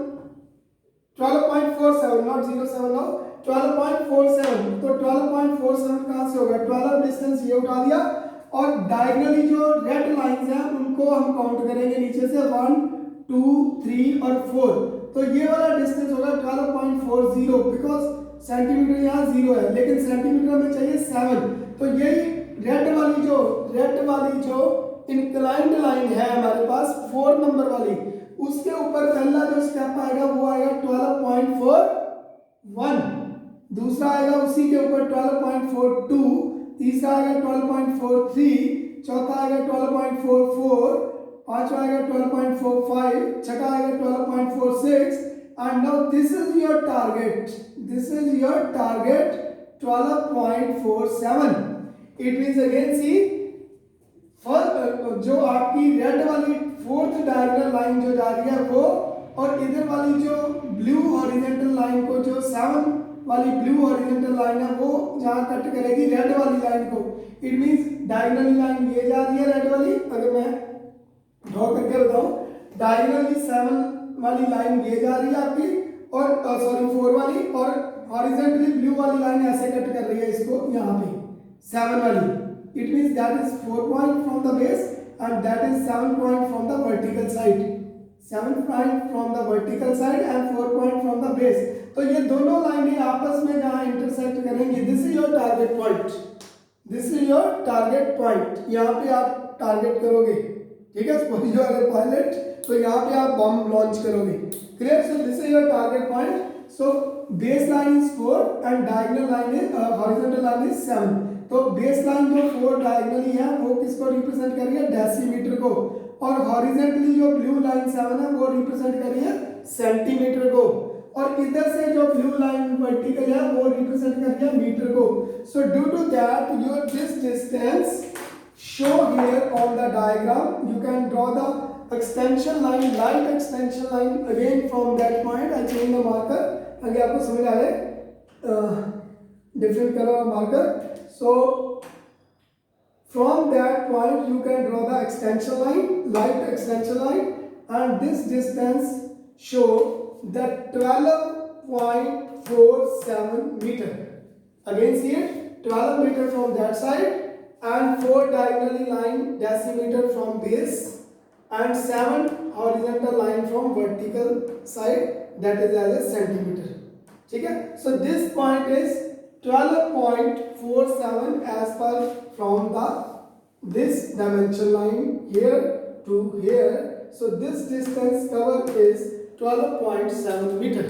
12.47 not 07 now 12.47. तो 12.47 कहाँ से होगा? 12 डिस्टेंस ये उठा दिया और डायगनली जो रेड लाइंस हैं उनको हम काउंट करेंगे नीचे से 1 2 3 और 4. तो ये वाला डिस्टेंस होगा 12.40 बिकॉज सेंटीमीटर यहाँ 0 है लेकिन सेंटीमीटर में चाहिए 7. तो यही रेड वाली जो इंक्लाइंड लाइन है हमारे पास 4 नंबर वाली, उसके ऊपर पहला जो स्टेप आएगा वो आएगा 12.41, दूसरा आएगा उसी के ऊपर 12.42, तीसरा आएगा 12.43, चौथा आएगा 12.44, पांचवा आएगा 12.45, छठा आएगा 12.46. And now this is your target 12.47. It means again see जो आपकी रेड वाली फोर्थ डायगोनल लाइन जो जा रही है वो, और इधर वाली जो ब्लू हॉरिजॉन्टल लाइन को, जो 7 वाली ब्लू हॉरिजॉन्टल लाइन है वो जहां कट करेगी रेड वाली लाइन को. इट मीन्स डायगोनल लाइन ये जा रही है रेड वाली, अगर मैं ड्रॉ करके बताऊं डायगोनली 7 वाली लाइन ये जा रही है आपकी, और सॉरी 4 वाली, और हॉरिजॉन्टली ब्लू वाली लाइन ऐसे कट कर रही है इसको यहाँ पे 7 वाली. It means that is 4 point from the base and that is 7 point from the vertical side. 7 point from the vertical side and 4 point from the base. तो ये दोनों लाइनें आपस में जहाँ इंटरसेक्ट करेंगी, this is your target point. This is your target point. यहाँ पे आप टारगेट करोगे, ठीक है. Suppose you are a pilot, तो यहाँ पे आप बम लॉन्च करोगे. Clear? So this is your target point. So base line is 4 and diagonal line is horizontal line is 7. तो बेस लाइन जो 4 डायगोनली है वो किसको रिप्रेजेंट कर रही है? डेसीमीटर को. और हॉरिजॉन्टली जो ब्लू लाइन 7 है वो रिप्रेजेंट कर रही है सेंटीमीटर को. और इधर से जो ब्लू लाइन वर्टिकल है वो रिप्रेजेंट कर रही है मीटर को. So due to that your this distance show here on the diagram. You can draw the extension line, light extension line again from that point. I change the marker ताकि आपको समझ आ जाए different color of marker. So from that point you can draw the extension line, light extension line, and this distance show that 12.47 meter. Again see it, 12 meter from that side and 4 diagonally line decimeter from base and 7 horizontal line from vertical side, that is as a centimeter. ठीक है. So this point is 12.47 as per from the this dimension line here to here. So this distance covered is 12.7 meter.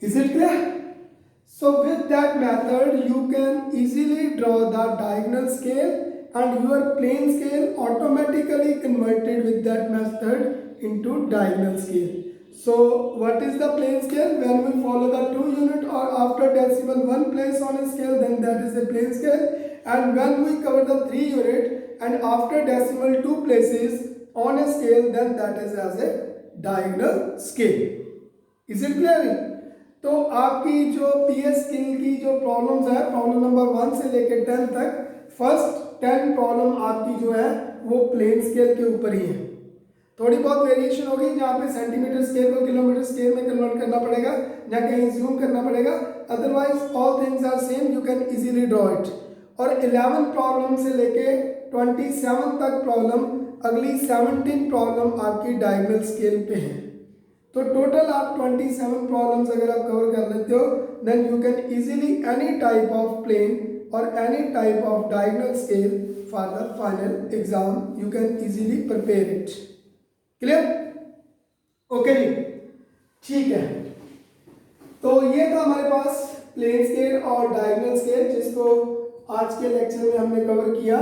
Is it clear? So with that method you can easily draw the diagonal scale and your plane scale automatically converted with that method into diagonal scale. So what is the plane scale? When we follow the 2 unit or after decimal 1 place on a scale, then that is a plane scale. And when we cover the 3 unit and after decimal 2 places on a scale, then that is as a diagonal scale. Is it clear? तो आपकी जो PS skill की जो problems है, problem number 1 से लेकर 10 तक, first 10 problem आपकी जो है वो प्लेन स्केल के ऊपर ही है. थोड़ी बहुत वेरिएशन होगी जहाँ पे सेंटीमीटर स्केल को किलोमीटर स्केल में कन्वर्ट करना पड़ेगा या कहीं जूम करना पड़ेगा. Otherwise all things are same, you can easily draw it. और 11 प्रॉब्लम से लेके 27 तक प्रॉब्लम, अगली 17 प्रॉब्लम आपकी डायगोनल स्केल पे है. तो टोटल आप 27 प्रॉब्लम्स अगर आप कवर कर लेते हो, then you can easily any type of plane और any type of diagonal scale for the final exam. You can easily prepare it. Clear? Okay जी, ठीक है। तो ये था हमारे पास प्लेन स्केल और डायगोनल स्केल, जिसको आज के लेक्चर में हमने कवर किया।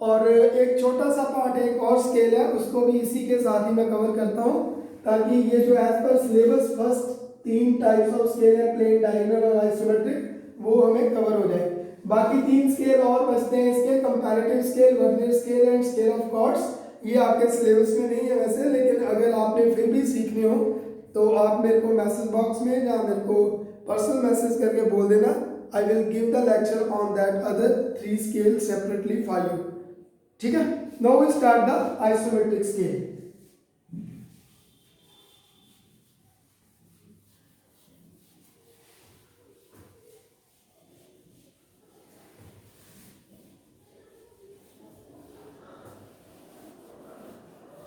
और एक छोटा सा पार्ट एक और स्केल है, उसको भी इसी के साथ ही मैं कवर करता हूँ, ताकि ये जो as per syllabus first 3 types of scale है, प्लेन, डायगोनल और आइसोमेट्रिक, वो हमें कवर हो जाए। बाकी 3 स्केल और बचते हैं इसके, comparative scale, vernier scale and scale of chords. ये आपके सिलेबस में नहीं है वैसे, लेकिन अगर आपने फिर भी सीखने हो तो आप मेरे को मैसेज बॉक्स में या मेरे को पर्सनल मैसेज करके बोल देना। I will give the lecture on that other 3 scale separately for you. ठीक है, now we start the isometric scale.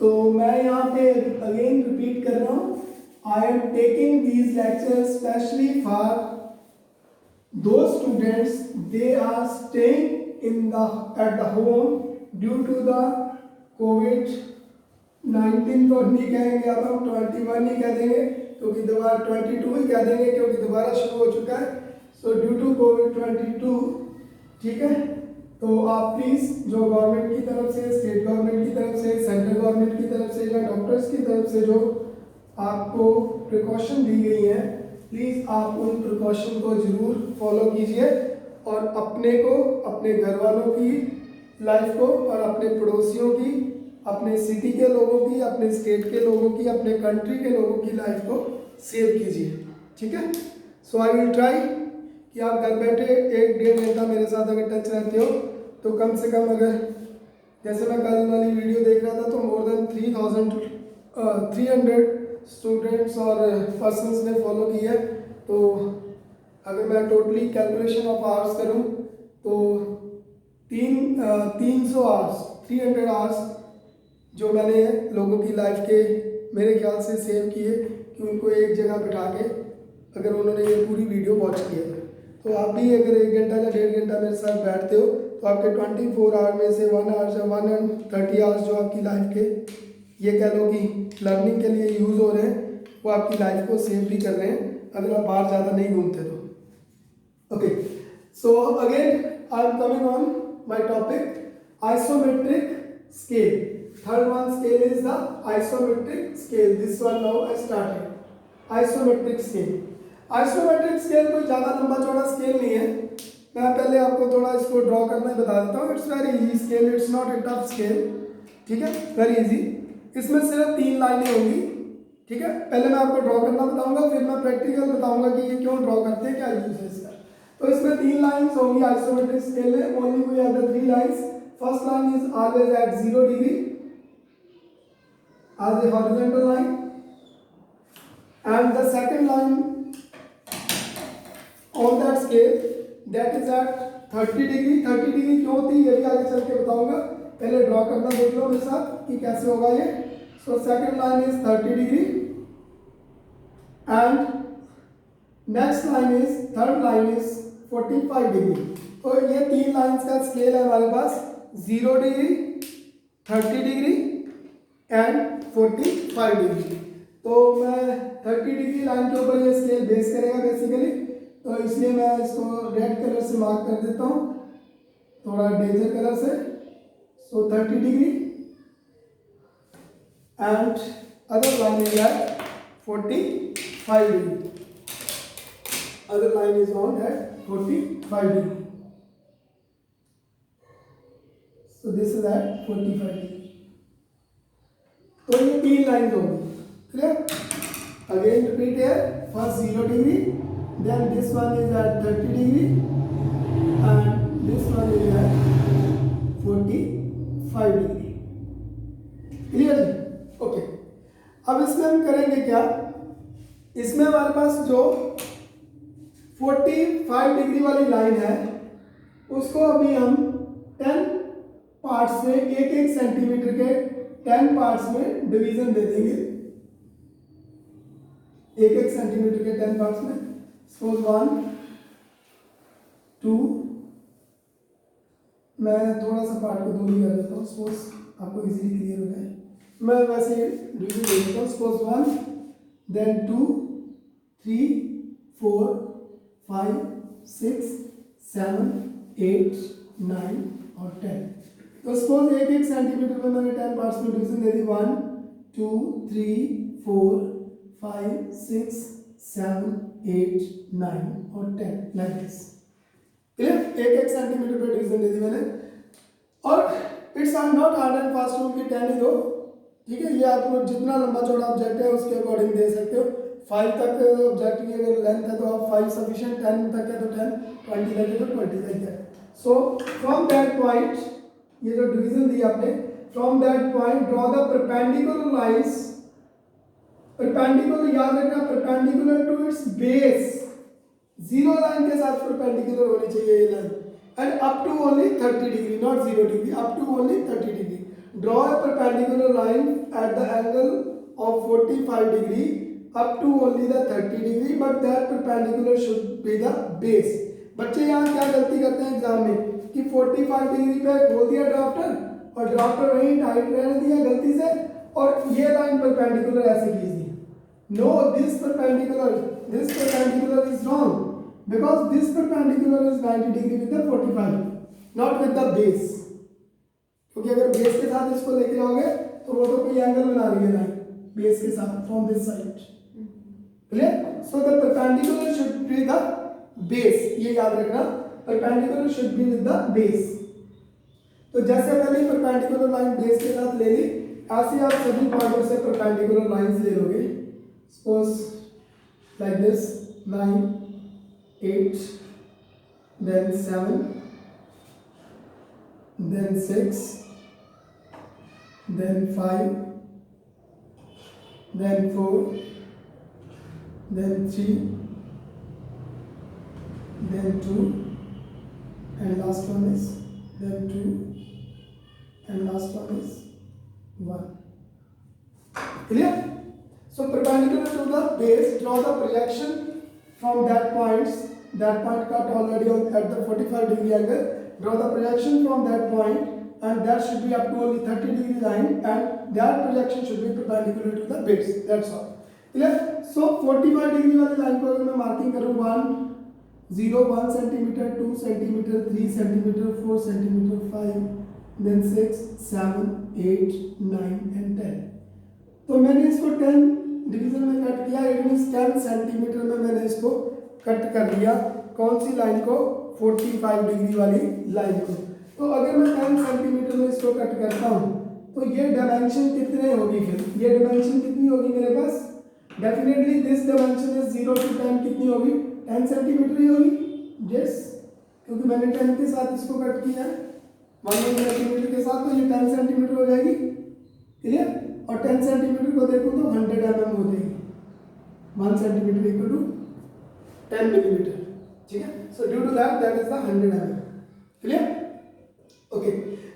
तो मैं यहाँ पे अगेन रिपीट कर रहा हूँ, I am taking these lecture specially for two students, they are staying in the at the home due to the कोविड-19। तो नहीं कहेंगे अब हम 21 ही कह देंगे, क्योंकि दोबारा 22 ही कह देंगे, क्योंकि दोबारा शुरू हो चुका है। सो ड्यू टू कोविड-22, ठीक है। तो आप प्लीज़ जो गवर्नमेंट की तरफ से, स्टेट गवर्नमेंट की तरफ से, सेंट्रल गवर्नमेंट की तरफ से या डॉक्टर्स की तरफ से जो आपको प्रिकॉशन दी गई है, प्लीज़ आप उन प्रिकॉशन को ज़रूर फॉलो कीजिए और अपने को, अपने घर वालों की लाइफ को और अपने पड़ोसियों की, अपने सिटी के लोगों की, अपने स्टेट के लोगों की, अपने कंट्री के लोगों की लाइफ को सेव कीजिए। ठीक है। सो आई विल ट्राई कि आप घर बैठे 1-1.5 घंटा मेरे साथ अगर टच रहते हो तो कम से कम, अगर जैसे मैं कल वाली वीडियो देख रहा था तो मोर देन 300 स्टूडेंट्स और पर्सन्स ने फॉलो की है। तो अगर मैं टोटली कैलकुलेशन ऑफ आवर्स करूं तो 300 आवर्स, 300 आवर्स जो मैंने लोगों की लाइफ के मेरे ख्याल से सेव किए, कि उनको एक जगह बिठा के अगर उन्होंने ये पूरी वीडियो वॉच किया तो आप भी अगर 1 घंटा या 1.5 घंटा मेरे साथ बैठते हो तो आपके 24 आवर में से 1 आवर या 130 आवर्स जो आपकी लाइफ के, ये कह लो कि लर्निंग के लिए यूज़ हो रहे हैं, वो आपकी लाइफ को सेव भी कर रहे हैं अगर आप बाहर ज़्यादा नहीं घूमते तो। Okay, so again I am coming on my topic isometric scale. Third one scale is the isometric scale. This one now I started. Isometric scale. Isometric scale कोई ज़्यादा लंबा चौड़ा स्केल नहीं है। मैं पहले आपको थोड़ा इसको ड्रॉ करना बता देता हूँ। It's very easy scale, it's not a tough scale. ठीक है, वेरी इजी। इसमें सिर्फ 3 लाइनें होंगी। ठीक है, पहले मैं आपको ड्रॉ करना बताऊंगा, फिर मैं प्रैक्टिकल बताऊंगा कि ये क्यों ड्रॉ करते हैं, क्या यूज है इसका। तो इसमें 3 लाइन्स होंगी आइसोमेट्रिक स्केल में। Only we have the 3 lines. First line is always at 0 degree as a horizontal line, and the second line on that scale that is at 30 degree. 30 degree क्यों होती है ये भी आगे चल के बताऊंगा, पहले ड्रॉ करना देख लो मेरे साथ कि कैसे होगा ये। So second line is 30 degree and next line is, third line is 45 degree. तो ये 3 लाइन्स का स्केल है हमारे पास, 0 डिग्री, 30 डिग्री एंड 45 डिग्री। तो मैं 30 डिग्री लाइन के ऊपर ये स्केल बेस करेगा बेसिकली, तो इसलिए मैं इसको रेड कलर से मार्क कर देता हूँ, थोड़ा डेंजर कलर से। So 30 degree and other line is at 45 degree. Other line is on at 45 degree. So this is at 45 degree. तो ये 3 लाइन होंगी, clear? Again repeat here. First 0 degree, then this one is at 30 degree, and this one is at 45 degree. Clear? Okay. अब इसमें हम करेंगे क्या? इसमें हमारे पास जो 45 डिग्री वाली लाइन है उसको अभी हम 10 पार्ट्स में, 1-1 सेंटीमीटर के 10 पार्ट्स में डिवीजन दे देंगे। 1-1 सेंटीमीटर के 10 पार्ट्स में। सपोज 1, 2, मैं थोड़ा सा पार्ट को दूरी कर देता हूँ, सपोज आपको इजीली क्लियर हो जाए। मैं वैसे डिवीजन दे देता हूँ। सपोज 1, then 2, 3, 4, 5, 6, 7, 8, 9 और 10। तो सपोज एक एक सेंटीमीटर में मैंने 10 पार्ट्स में डिवीजन दे दी 1, 2, 3, 4, 5, 6, 7, 8, 9 और 10 लाइक दिस। क्लियर? एक एक सेंटीमीटर पे डिवीजन दे दी मैंने और it's are not hard and fast rule की 10 ही दो। ठीक है, ये आपको जितना लंबा चौड़ा ऑब्जेक्ट है उसके अकॉर्डिंग दे सकते हो। 5 तक ऑब्जेक्ट की अगर लेंथ है तो आप 5 सफिशिएंट, 10 तक है तो 10, 20 तक है तो 20 like that. So from that point, ये जो डिवीजन दी आपने, from that point draw the perpendicular lines. Perpendicular याद रखना, perpendicular to its base, zero line के साथ परपेंडिकुलर होनी चाहिए ये line, and up to only 30 degree, not 0 degree, up to only 30 degree. Draw a perpendicular line at the angle of 45 degree up to only the 30 degree, but that perpendicular should be the base। बच्चे यहाँ क्या गलती करते हैं exam में कि 45 degree पे खोल दिया ड्राफ्टर और ड्राफ्टर वहीं टाइट रहने दिया गलती से और ये लाइन परपेंडिकुलर ऐसे खींच दी। No, this perpendicular is wrong because this perpendicular is 90 degree with the 45, not with the base। क्योंकि अगर बेस के साथ इसको लेके जाओगे तो वो तो कोई एंगल बना रही है लाइन बेस के साथ from this side. Clear? So the perpendicular should be the base, ये याद रखना, perpendicular should be with the base. तो जैसे पहले परपेंडिकुलर लाइन बेस के साथ ले ली, ऐसे आप सभी पॉइंटों से परपेंडिकुलर लाइंस ले लोगे। Suppose like this 9, 8, then 7, then 6, then 5, then 4, then 3, then 2, and last one is then 2, and last one is 1। Clear? So perpendicular to the base, draw the projection from that point cut already at the 45 degree angle, draw the projection from that point and that should be up to only 30 degree line and that projection should be perpendicular to the base, that's all। Clear? So 45 degree वाली line को अगर मैं marking करूँ 1, 0, 1 centimetre, 2 centimetre, 3 centimetre, 4 centimetre, 5, then 6, 7, 8, 9 and 10। तो मैंने इसको 10 division में cut किया, इट मींस 10 सेंटीमीटर में मैंने इसको कट कर दिया। कौन सी लाइन को? 45 डिग्री वाली लाइन को। तो अगर मैं 10 सेंटीमीटर में इसको कट करता हूँ तो ये डायमेंशन कितने होगी? फिर ये डायमेंशन कितनी होगी मेरे पास? Definitely this dimension is 0 to 10 कितनी होगी? 10 सेंटीमीटर ही होगी। यस, क्योंकि मैंने 10 के साथ इसको कट किया है 1 सेंटीमीटर के साथ, तो ये 10 सेंटीमीटर हो जाएगी। क्लियर? और 10 सेंटीमीटर को देखो तो 100 mm हो जाएगी। 1 सेंटीमीटर इक्वल टू 10 मिलीमीटर। ठीक है, so due to that is the 100 mm। Clear? Okay,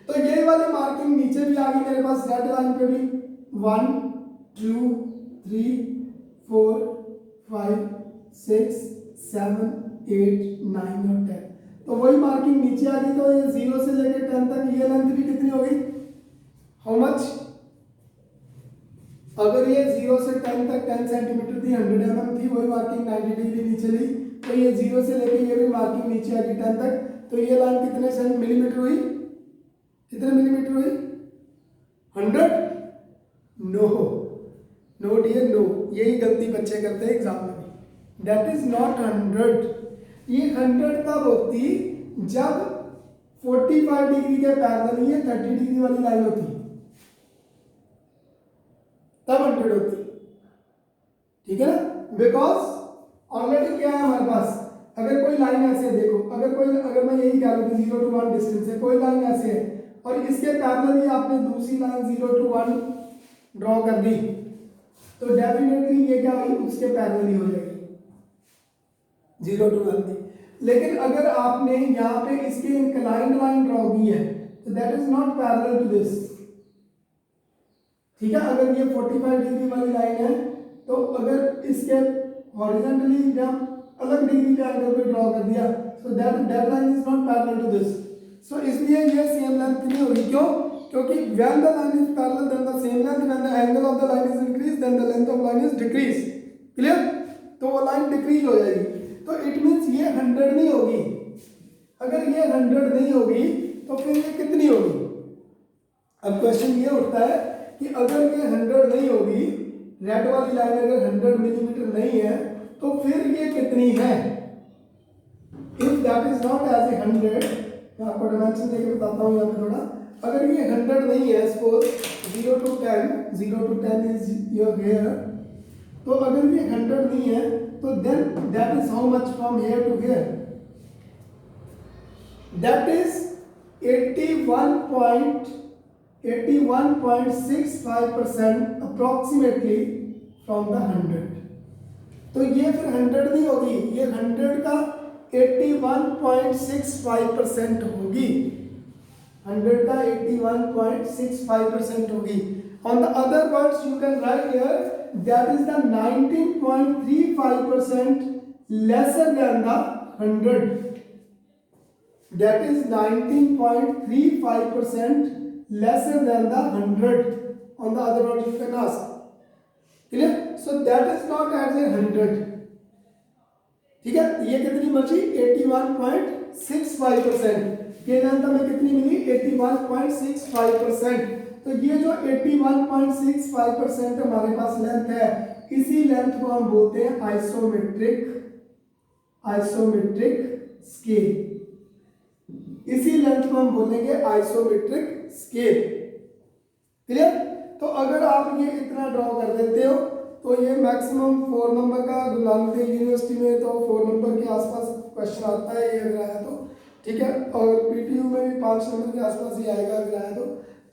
तो ये वाली मार्किंग नीचे भी आ गई मेरे पास, रेड लाइन पे भी 1, 2, 3, 4, 5, 6, 7, 8, 9 और 10। तो वही मार्किंग नीचे आ गई। तो ये 0 से लेकर 10 तक ये लेंथ भी कितनी हो गई? How much? अगर ये 0 से 10 तक 10 सेंटीमीटर थी, 100 mm थी, वही मार्किंग 90 डिग्री नीचे ली, तो ये 0 से लेकर ये भी मार्किंग नीचे आ गई 10 तक। तो ये लाइन कितने मिलीमीटर हुई? कितने मिलीमीटर हुई? 100? No no dear, no. यही गलती बच्चे करते हैं एग्जाम में भी। That is not 100। ये 100 तब होती जब 45 डिग्री के पैरेलल ये 30 डिग्री वाली लाइन होती, तब 100 होती। ठीक है ना? बिकॉज ऑलरेडी क्या है हमारे पास, अगर कोई लाइन ऐसे देखो, अगर मैं यही कह लूँ कि 0 to 1 डिस्टेंस है, कोई लाइन ऐसे है और इसके पैरेलल ही आपने दूसरी लाइन 0 to 1 ड्रॉ कर दी, तो डेफिनेटली ये क्या हुई? उसके पैरेलल ही हो जाएगी 0 to 1 की। लेकिन अगर आपने यहाँ पे इसके इंक्लाइंड लाइन ड्रॉ की है तो that is not parallel to this. ठीक है, अगर ये 45 डिग्री वाली लाइन है तो अगर इसके हॉरिजॉन्टली जब अलग डिग्री के एंगल पे ड्रॉ कर दिया so that line is not parallel to this. So इसलिए ये सेम लेंथ नहीं होगी। क्यों? क्योंकि when the line is parallel then the same length, when the angle of the line is increase then the length of line is decrease. Clear? तो वो line decrease हो जाएगी। तो इट मीन्स ये 100 नहीं होगी। अगर ये 100 नहीं होगी तो फिर ये कितनी होगी? अब क्वेश्चन ये उठता है कि अगर ये 100 नहीं होगी, रेड वाली लाइन अगर 100 मिलीमीटर नहीं है तो फिर ये कितनी है? If that is not as a 100, मैं आपको डायमेंशन देके बताता हूँ यहाँ पे थोड़ा। अगर ये 100 नहीं है, suppose 0 to 10 is your here, तो अगर ये 100 नहीं है तो then that is how much from here to here? That is 81.65% approximately from the 100। तो ये फिर 100 नहीं होगी, ये 100 का 81.65% होगी। 100 का 81.65% होगी। On the other words, you can write here that is the 19.35% lesser than the 100. That is 19.35% lesser than the 100. On the other words, you can ask. Clear? So that is not as a 100. ठीक है, ये कितनी बची? 81.65%। ये length हमें कितनी मिली? 81.65%। तो ये जो 81.65% हमारे पास लेंथ है, इसी लेंथ को हम बोलते हैं आइसोमेट्रिक स्केल। इसी लेंथ को हम बोलेंगे आइसोमेट्रिक स्केल। क्लियर? तो अगर आप ये इतना ड्रॉ कर देते हो तो ये मैक्सिमम 4 नंबर का गुरु नानक देव यूनिवर्सिटी में तो 4 नंबर के आसपास क्वेश्चन आता है, ये अगर आया तो ठीक है। और पीटीयू में भी 5 नंबर के आसपास ही आएगा अगर आया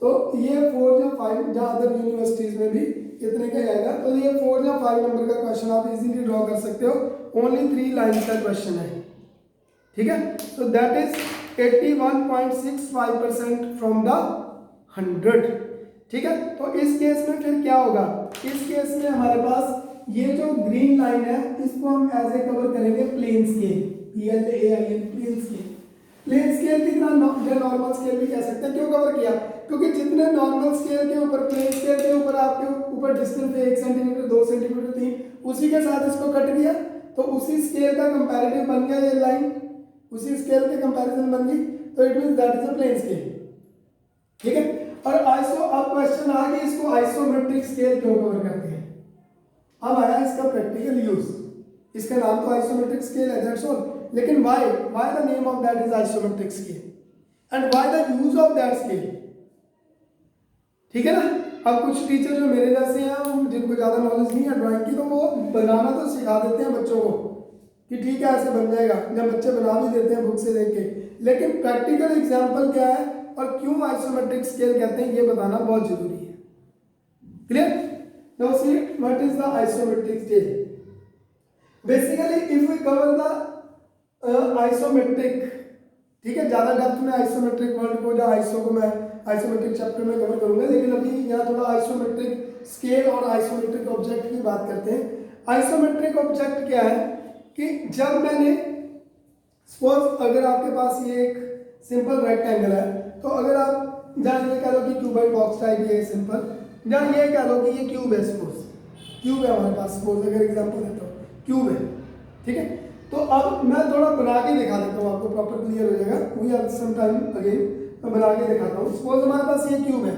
तो ये 4 या 5 जहाँ अदर यूनिवर्सिटीज में भी इतने का आएगा। तो ये 4 या 5 नंबर का क्वेश्चन आप इजीली ड्रॉ कर सकते हो। ओनली 3 लाइन का क्वेश्चन है, ठीक है। So that is 81.65% from the 100, ठीक है। तो इस केस में फिर क्या होगा? इस केस में हमारे पास ये जो ग्रीन लाइन है इसको हम एज ए कवर करेंगे plane scale, PLAIN, plane scale. Plane scale की तरह नॉर्मल स्केल भी कह सकते हैं। क्यों कवर किया? क्योंकि जितने नॉर्मल स्केल के ऊपर, प्लेन स्केल के ऊपर आपके ऊपर डिस्टेंस है 1 सेंटीमीटर, 2 सेंटीमीटर, 3, उसी के साथ इसको कट दिया तो उसी स्केल का कंपैरेटिव बन गया ये लाइन, उसी स्केल के कंपैरिजन बन गई। तो it means that is a plane scale, ठीक है। और अब क्वेश्चन आ गया इसको आइसोमेट्रिक स्केल क्यों कवर करते हैं? अब आया इसका प्रैक्टिकल यूज। इसका नाम तो आइसोमेट्रिक स्केल है, दैट्स ऑल। लेकिन why the name of that is isometric scale and why the use of that scale, ठीक है ना। अब कुछ टीचर जो मेरे जैसे हैं जिनको ज्यादा नॉलेज नहीं है ड्राइंग की, तो वो बनाना तो सिखा देते हैं बच्चों को कि ठीक है ऐसे बन जाएगा, जब बच्चे बना भी देते हैं बुक से देख के। लेकिन प्रैक्टिकल एग्जाम्पल क्या है और क्यों आइसोमेट्रिक स्केल कहते हैं ये बताना बहुत जरूरी है। Clear? Now see what is the isometric scale. Basically if we cover the isometric, ठीक है, ज्यादा डेप्थ में आइसोमेट्रिक वर्ड को या आइसो को मैं आइसोमेट्रिक चैप्टर में कवर करूंगा, लेकिन अभी यहाँ थोड़ा आइसोमेट्रिक स्केल और आइसोमेट्रिक ऑब्जेक्ट की बात करते हैं। आइसोमेट्रिक ऑब्जेक्ट क्या है कि जब मैंने सपोज अगर आपके पास ये एक सिंपल रेक्टेंगल है, तो अगर आप जहाँ ये कह लो कि क्यूबाइड बॉक्स टाइप ये सिंपल, जहाँ ये कह लो कि ये क्यूब है, सपोज क्यूब है हमारे पास, सपोज अगर एग्जांपल देता हूँ क्यूब है, ठीक है। तो अब मैं थोड़ा बना के दिखा देता हूँ, आपको प्रॉपर क्लियर हो जाएगा। We are some time again मैं बना के दिखाता हूँ। सपोज हमारे पास ये क्यूब है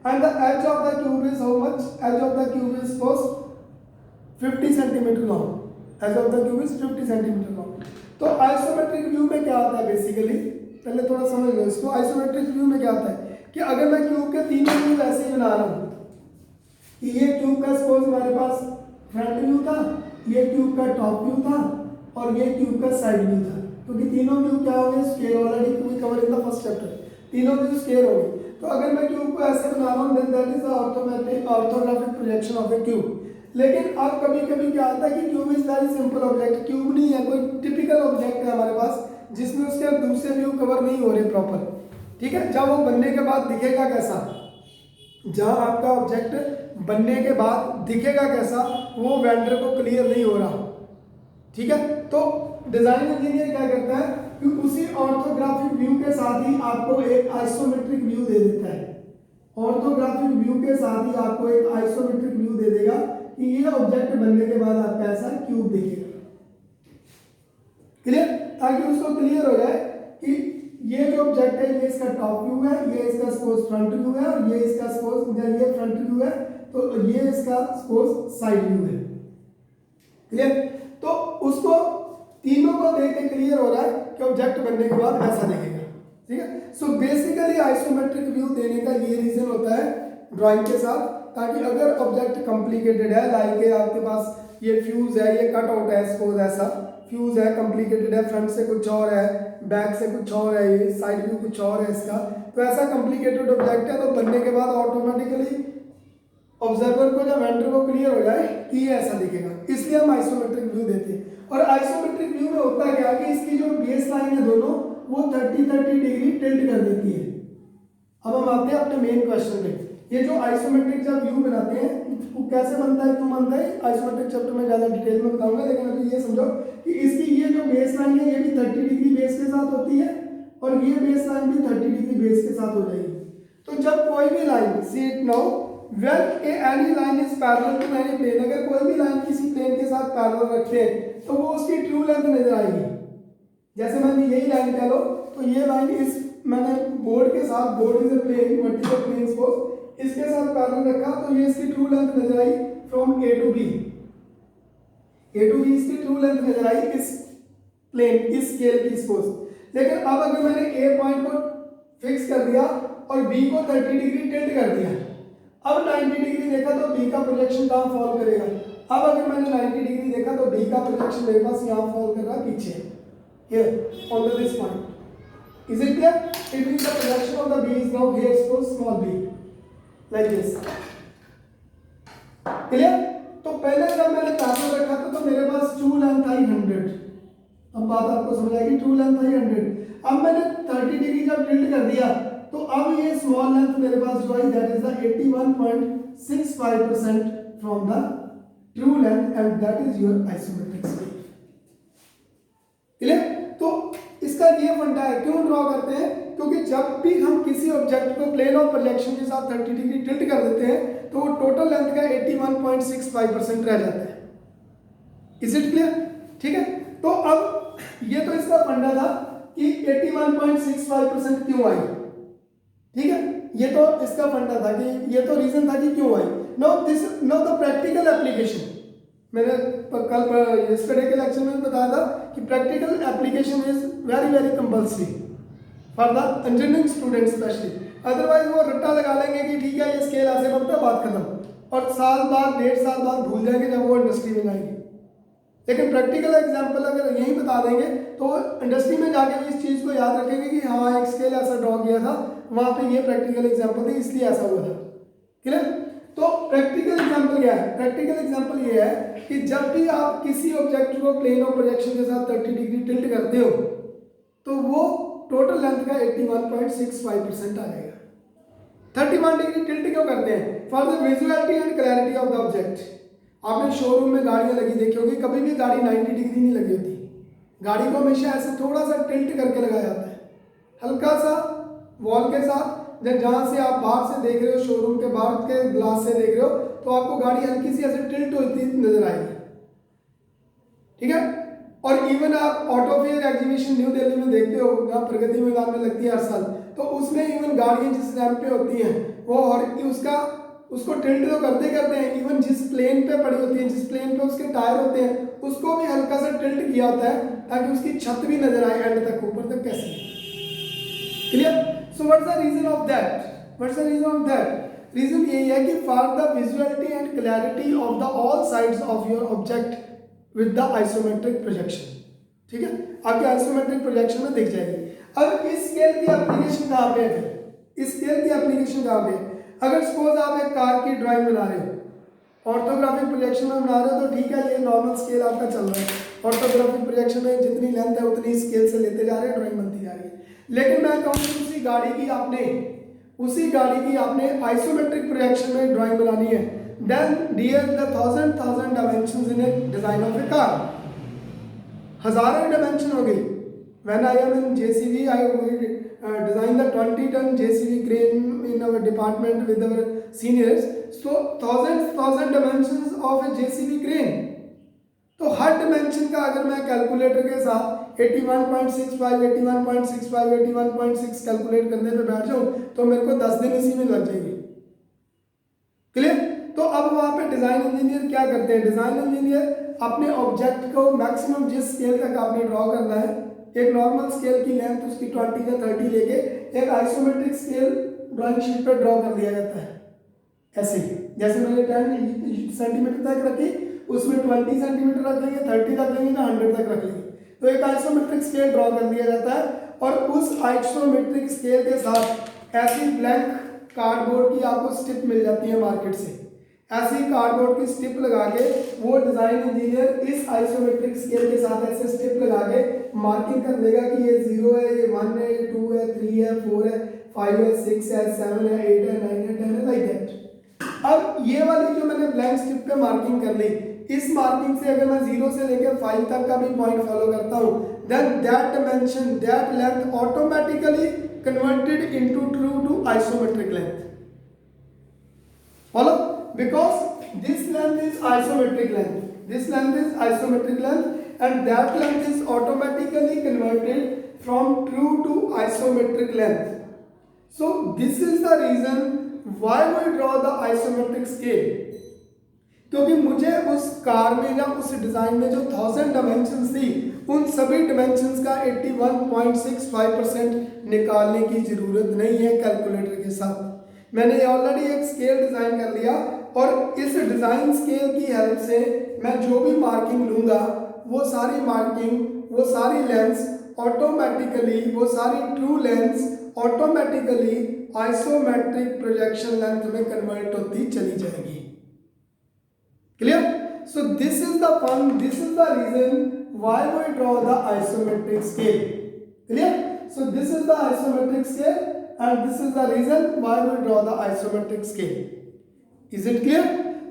and the edge of the cube is how much? Edge of the cube is suppose 50 centimetre long. Edge of the cube is 50 centimetre long. तो isometric view में क्या आता है बेसिकली, पहले थोड़ा समझ लो इसको। आइसोमेट्रिक व्यू में क्या होता है कि अगर मैं क्यूब के तीनों व्यू ऐसे ही बना रहा हूँ कि ये क्यूब का सपोज हमारे पास फ्रंट व्यू था, ये क्यूब का टॉप व्यू था और ये क्यूब का साइड व्यू था, क्योंकि तीनों व्यू क्या हो गए? Scale. Already we cover in the first chapter, तीनों व्यू स्केल हो गए। तो अगर मैं क्यूब को ऐसे बना रहा हूँ then that is the orthographic projection of a cube. लेकिन अब कभी कभी क्या आता है कि cube is very simple object, cube नहीं है, कोई टिपिकल ऑब्जेक्ट है हमारे पास जिसमें उसके दूसरे व्यू कवर नहीं हो रहे प्रॉपर, ठीक है। जब वो बनने के बाद दिखेगा कैसा, जहां आपका ऑब्जेक्ट बनने के बाद दिखेगा कैसा, वो वेंडर को क्लियर नहीं हो रहा, ठीक है। तो डिजाइन इंजीनियर क्या करता है कि उसी ऑर्थोग्राफिक व्यू के साथ ही आपको एक आइसोमेट्रिक व्यू दे देता है। ऑर्थोग्राफिक व्यू के साथ ही आपको एक आइसोमेट्रिक व्यू दे देगा कि ये ऑब्जेक्ट बनने के बाद आपका ऐसा क्यूब दिखेगा। क्लियर? ताकि उसको क्लियर हो जाए कि ये जो ऑब्जेक्ट है ये इसका टॉप व्यू है, ये इसका सपोज फ्रंट व्यू है, और ये इसका सपोज ये फ्रंट व्यू है, तो ये इसका सपोज साइड व्यू है। क्लियर? तो उसको तीनों को देख के क्लियर हो रहा है कि ऑब्जेक्ट बनने के बाद ऐसा दिखेगा। ठीक है? सो बेसिकली आइसोमेट्रिक व्यू देने का ये रीजन होता है ड्राइंग के साथ, ताकि अगर ऑब्जेक्ट कॉम्प्लिकेटेड है, लाइक आपके पास ये फ्यूज है, ये कट आउट है, सपोज ऐसा फ्यूज है, कॉम्प्लिकेटेड है, फ्रंट से कुछ और है, बैक से कुछ और है, ये साइड व्यू कुछ और है इसका, तो ऐसा कॉम्प्लिकेटेड ऑब्जेक्ट है, तो बनने के बाद ऑटोमेटिकली ऑब्जर्वर को, जब वेंडर को क्लियर हो जाए कि ये ऐसा दिखेगा, इसलिए हम आइसोमेट्रिक व्यू देते हैं। और आइसोमेट्रिक व्यू में होता क्या कि इसकी जो बेस लाइन है दोनों, वो 30-30 डिग्री टिल्ट कर देती है। अब हम आते हैं अपने मेन क्वेश्चन पे। ये जो आइसोमेट्रिक जब व्यू बनाते हैं वो कैसे बनता है, क्यों बनता है, आइसोमेट्रिक चैप्टर में ज्यादा डिटेल में बताऊंगा, लेकिन अभी ये समझो कि इसकी ये जो बेस लाइन है ये भी 30 डिग्री बेस के साथ होती है, और ये बेस लाइन भी 30 डिग्री बेस के साथ हो जाएगी। तो जब कोई भी line, see it now, when any line is parallel to any plane, अगर कोई भी लाइन किसी प्लेन के साथ पैरेलल रखते हैं तो वो उसकी ट्रू लेंथ नजर आएगी। जैसे मैंने यही लाइन कह लो, तो ये लाइन इस मैंने बोर्ड के साथ, board is a plane, vertical plane suppose, इसके साथ पैरेलल रखा, तो ये इसकी ट्रू लेंथ नजर आई from A to B. A to B इसकी ट्रू लेंथ नजर आई इस प्लेन, इस स्केल की सपोज। लेकिन अब अगर मैंने ए पॉइंट को फिक्स कर दिया और बी को 30 डिग्री टिल्ट कर दिया, अब 90 डिग्री देखा तो बी का प्रोजेक्शन कहाँ फॉल करेगा। अब अगर मैंने 90 डिग्री देखा तो बी का प्रोजेक्शन मेरे पास यहाँ फॉल कर रहा है पीछे, here on this point. Is it clear? It means the projection of the B is now here, suppose small b, like this. Clear? तो पहले जब मैंने पैरेलल रखा था तो मेरे पास ट्रू लेंथ आई 100। अब बात आपको समझ आएगी, ट्रू लेंथ आई 100। अब मैंने 30 डिग्री जब टिल्ट कर दिया तो अब ये स्मॉल लेंथ मेरे पास जो आई, that is the 81.65% from the true length, and that is your isometric scale. Clear? तो इसका ये फंडा है, क्यों ड्रॉ करते हैं, क्योंकि जब भी हम किसी ऑब्जेक्ट को प्लेन ऑफ प्रोजेक्शन के साथ 30 डिग्री टिल्ट कर देते हैं तो वो टोटल लेंथ का 81.65% रह जाता है। Is it clear? ठीक है? तो अब ये तो इसका फंडा था कि 81.65% क्यों आई। ठीक है? ये तो इसका फंडा था कि ये तो रीजन था कि क्यों आई। नाउ द प्रैक्टिकल एप्लीकेशन, मैंने कल यस्टरडे के लेक्चर में बताया था कि practical application is very very compulsory for the engineering student specially. Otherwise वो रट्टा लगा लेंगे कि ठीक है ये स्केल ऐसे बनता है, बात खत्म, और साल बाद 1.5 साल बाद भूल जाएंगे जब वो इंडस्ट्री में जाएंगे। लेकिन प्रैक्टिकल एग्जाम्पल अगर यहीं बता देंगे तो इंडस्ट्री में जाके भी इस चीज़ को याद रखेंगे कि हाँ एक स्केल ऐसा ड्रॉ किया था, वहाँ पे ये प्रैक्टिकल एग्जाम्पल थी इसलिए ऐसा हुआ था। क्लियर? तो प्रैक्टिकल एग्जाम्पल क्या है? प्रैक्टिकल एग्जाम्पल ये है कि जब भी आप किसी ऑब्जेक्ट को प्लेन ऑफ प्रोजेक्शन के साथ 30 डिग्री टिल्ट करते हो तो वो टोटल लेंथ का 81.65% आ जाएगा। 31 डिग्री टिल्ट क्यों करते हैं? For the visuality and clarity of the object. आपने शोरूम में गाड़ियां लगी देखी होगी, कभी भी गाड़ी 90 डिग्री नहीं लगी होती, गाड़ी को हमेशा ऐसे थोड़ा सा टिल्ट करके लगाया जाता है, हल्का सा वॉल के साथ। जहां से आप बाहर से देख रहे हो, शोरूम के बाहर के ग्लास से देख रहे हो, तो आपको गाड़ी हल्की सी ऐसे टिल्ट होती नजर आएगी। ठीक है? और इवन आप auto fair exhibition new Delhi में देखते हो, जहाँ प्रगति मैदान में लगती है हर साल, तो उसमें इवन गाड़ियां जिस रैंप पे होती हैं वो और उसको टिल्ट तो करते हैं, इवन जिस प्लेन पे पड़ी होती है, जिस प्लेन पे उसके टायर होते हैं, उसको भी हल्का सा टिल्ट किया होता है ताकि उसकी छत भी नजर आए एंड तक, ऊपर तक कैसे। Clear? So what's the reason of that? Reason यही है कि for the visuality and clarity of the all sides of your object with the isometric projection. ठीक है? आपके आइसोमेट्रिक प्रोजेक्शन में दिख जाएगी। अब इस स्केल की एप्लीकेशन कहाँ पे है? इस स्केल की एप्लीकेशन कहाँ पे है? अगर सपोज आप एक कार की ड्राइंग बना रहे हो, ऑर्थोग्राफिक प्रोजेक्शन में बना रहे हो, तो ठीक है ये नॉर्मल स्केल आपका चल रहा है, ऑर्थोग्राफिक प्रोजेक्शन में जितनी लेंथ है उतनी स्केल से लेते जा रहे हैं, ड्राइंग बनती जा रही है। लेकिन मैं कहूँ कि उसी गाड़ी की आपने आइसोमेट्रिक प्रोजेक्शन में ड्राइंग बनानी है, then dear the thousand dimensions in a design of a car. हजारों डायमेंशन हो गई। When I am in JCB, I will design the 20-ton JCB crane in our department with our seniors. So thousand dimensions of A JCB crane. तो हर dimension का अगर मैं calculator के साथ 81.65, 81.65, 81.6 calculate करने पे बैठ जाऊं तो मेरे को 10 दिन इसी में लग जाएंगे। क्लियर? तो अब वहां पे डिजाइन इंजीनियर क्या करते हैं? डिजाइन इंजीनियर अपने ऑब्जेक्ट को मैक्सिमम जिस स्केल तक आपने ड्रॉ करना है, एक नॉर्मल स्केल की लेंथ उसकी 20 या 30 लेके एक आइसोमेट्रिक स्केल ड्राइंग शीट पर ड्रॉ कर दिया जाता है। ऐसे जैसे मैंने 10 सेंटीमीटर तक रखी, उसमें 20 सेंटीमीटर रख लेंगे, 30 रख लेंगे ना 100 तक रख लेंगे। तो एक आइसोमेट्रिक स्केल ड्रॉ कर दिया जाता है और उस आइसोमेट्रिक स्केल के साथ ऐसी ब्लैंक कार्डबोर्ड की आपको स्टिप मिल जाती है मार्केट से। ऐसी कार्डबोर्ड की स्टिप लगा के वो डिजाइन इंजीनियर इस आइसोमेट्रिक स्केल के साथ ऐसे स्टिप लगा के मार्किंग कर देगा कि ये 0 है, ये 1 है, ये 2 है, 3 है, 4 है, 5 है, 6 है, 7 है, 8 है, 9 है, 10 है, लाइक दैट। अब ये वाली जो मैंने ब्लैंक स्ट्रिप पे मार्किंग कर ली, इस मार्किंग से अगर मैं 0 से लेकर 5 तक का भी पॉइंट फॉलो करता हूं, then that dimension, that length automatically converted into true to isometric length. Follow? Because this length is isometric length, this length is isometric length and that length is automatically converted from true to isometric length. So this is the reason why we draw the isometric scale, क्योंकि मुझे उस car में या उस design में जो 1000 dimensions थी उन सभी डायमेंशंस का 81.65% निकालने की जरूरत नहीं है कैलकुलेटर के साथ। मैंने ऑलरेडी एक स्केल डिजाइन कर लिया और इस डिजाइन स्केल की हेल्प से मैं जो भी मार्किंग लूंगा वो सारी मार्किंग, वो सारी लेंस ऑटोमेटिकली, वो सारी true lengths automatically isometric projection length में कन्वर्ट होती चली जाएगी। Clear? So this is the fun, this is the reason why we draw the isometric scale. Clear? So this is the isometric scale and this is the reason why we draw the isometric scale. Is it clear?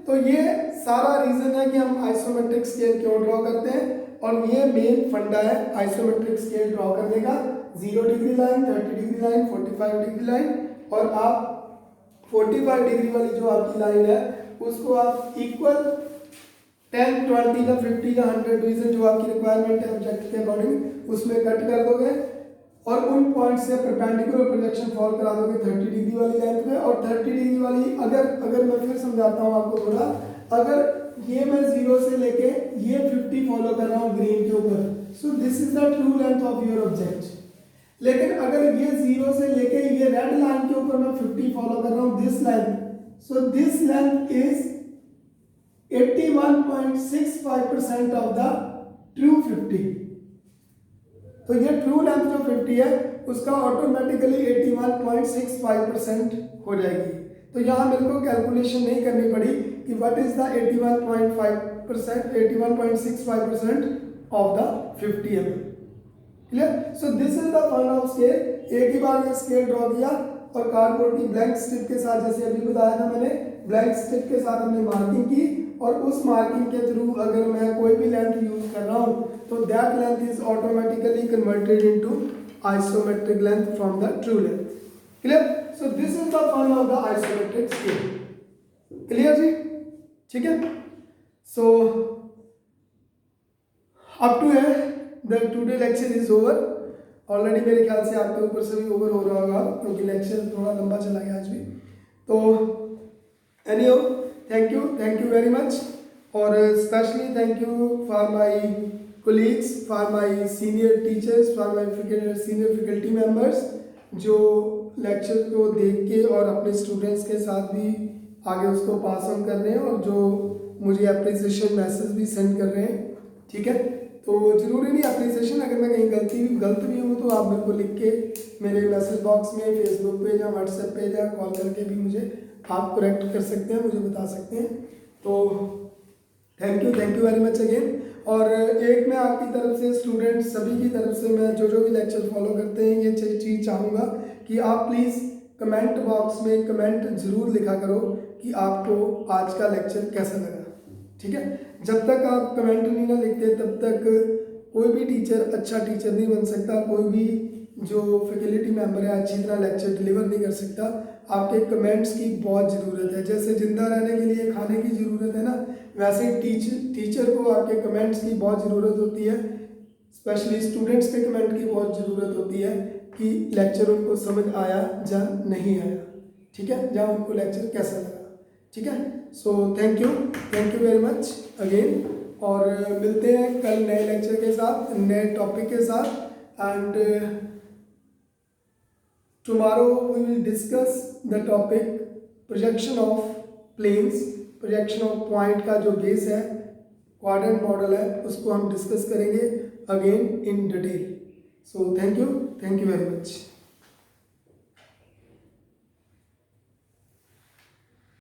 तो ये सारा reason है कि हम isometric scale क्यों draw करते हैं और ये मेन फंडा है आइसोमेट्रिक स्केल ड्रॉ करने का। 0 degree line, 30 degree line, 45 degree line और आप 45 डिग्री वाली जो आपकी लाइन है उसको आप इक्वल 10, 20 या 50 या 100 डिवीजन जो आपकी रिक्वायरमेंट है ऑब्जेक्ट के अकॉर्डिंग उसमें कट कर दोगे और उन पॉइंट से परपेंडिकुलर प्रोजेक्शन फॉल करा दोगे 30 डिग्री वाली लाइन पे। और 30 डिग्री वाली अगर मैं फिर समझाता हूँ आपको थोड़ा, अगर ये मैं 0 से लेके ये 50 फॉलो कर रहा हूँ ग्रीन के ऊपर, सो this is the true length of your object. लेकिन अगर ये 0 से लेके ये रेड लाइन के ऊपर मैं 50 फॉलो कर रहा हूं, this length, so this length is 81.65% of the true 50। तो ये ट्रू लेंथ जो 50 है उसका ऑटोमेटिकली 81.65% हो जाएगी। तो यहां मेरे को कैलकुलेशन नहीं करनी पड़ी कि what is the 81.5%, 81.65% of the 50 mm। Clear? So this is the fun of scale. एक ही बार ये स्केल ड्रॉ किया और कार्डबोर्ड की ब्लैंक स्ट्रिप के साथ, जैसे अभी बताया था मैंने, ब्लैंक स्ट्रिप के साथ हमने मार्किंग की और उस मार्किंग के थ्रू अगर मैं कोई भी लेंथ यूज कर रहा हूं तो that length is automatically converted into isometric length from the true length. Clear? So this is the fun of the isometric scale. Clear जी? ठीक है? सो अप टू है The today lecture is over. Already मेरे ख्याल से आपके ऊपर से भी ओवर हो रहा होगा क्योंकि लेक्चर थोड़ा लंबा चला गया आज भी। तो एनीहो, थैंक यू वेरी मच और specially thank you for my colleagues, for my senior teachers, for my senior faculty members जो लेक्चर को देख के और अपने स्टूडेंट्स के साथ भी आगे उसको पास ऑन कर रहे हैं और जो मुझे अप्रिसिएशन मैसेज भी सेंड कर रहे हैं। ठीक है? तो जरूरी नहीं अप्रिसिएशन, अगर मैं कहीं गलत भी हूँ तो आप मेरे को लिख के मेरे मैसेज बॉक्स में, फेसबुक पे या व्हाट्सएप पे या कॉल करके भी मुझे आप करेक्ट कर सकते हैं, मुझे बता सकते हैं। तो thank you very much again. और एक मैं आपकी तरफ से, स्टूडेंट सभी की तरफ से, मैं जो भी लेक्चर फॉलो करते हैं ये चीज़ चाहूँगा कि आप प्लीज़ कमेंट बॉक्स में कमेंट ज़रूर लिखा करो कि आपको आज का लेक्चर कैसा लगा। ठीक है? जब तक आप कमेंट नहीं ना लिखते तब तक कोई भी टीचर अच्छा टीचर नहीं बन सकता, कोई भी जो फैकल्टी मेंबर है अच्छी तरह लेक्चर डिलीवर नहीं कर सकता, आपके कमेंट्स की बहुत ज़रूरत है। जैसे ज़िंदा रहने के लिए खाने की ज़रूरत है ना, वैसे टीचर को आपके कमेंट्स की बहुत ज़रूरत होती है, स्पेशली स्टूडेंट्स के कमेंट की बहुत ज़रूरत होती है कि लेक्चर उनको समझ आया या नहीं आया, ठीक है, या उनको लेक्चर कैसा लगा, ठीक है। So thank you very much again, और मिलते हैं कल नए लेक्चर के साथ, नए टॉपिक के साथ, and tomorrow we will discuss the topic projection of planes, projection of point का जो बेस है, क्वाड्रेंट मॉडल है, उसको हम डिस्कस करेंगे again in detail. So thank you very much.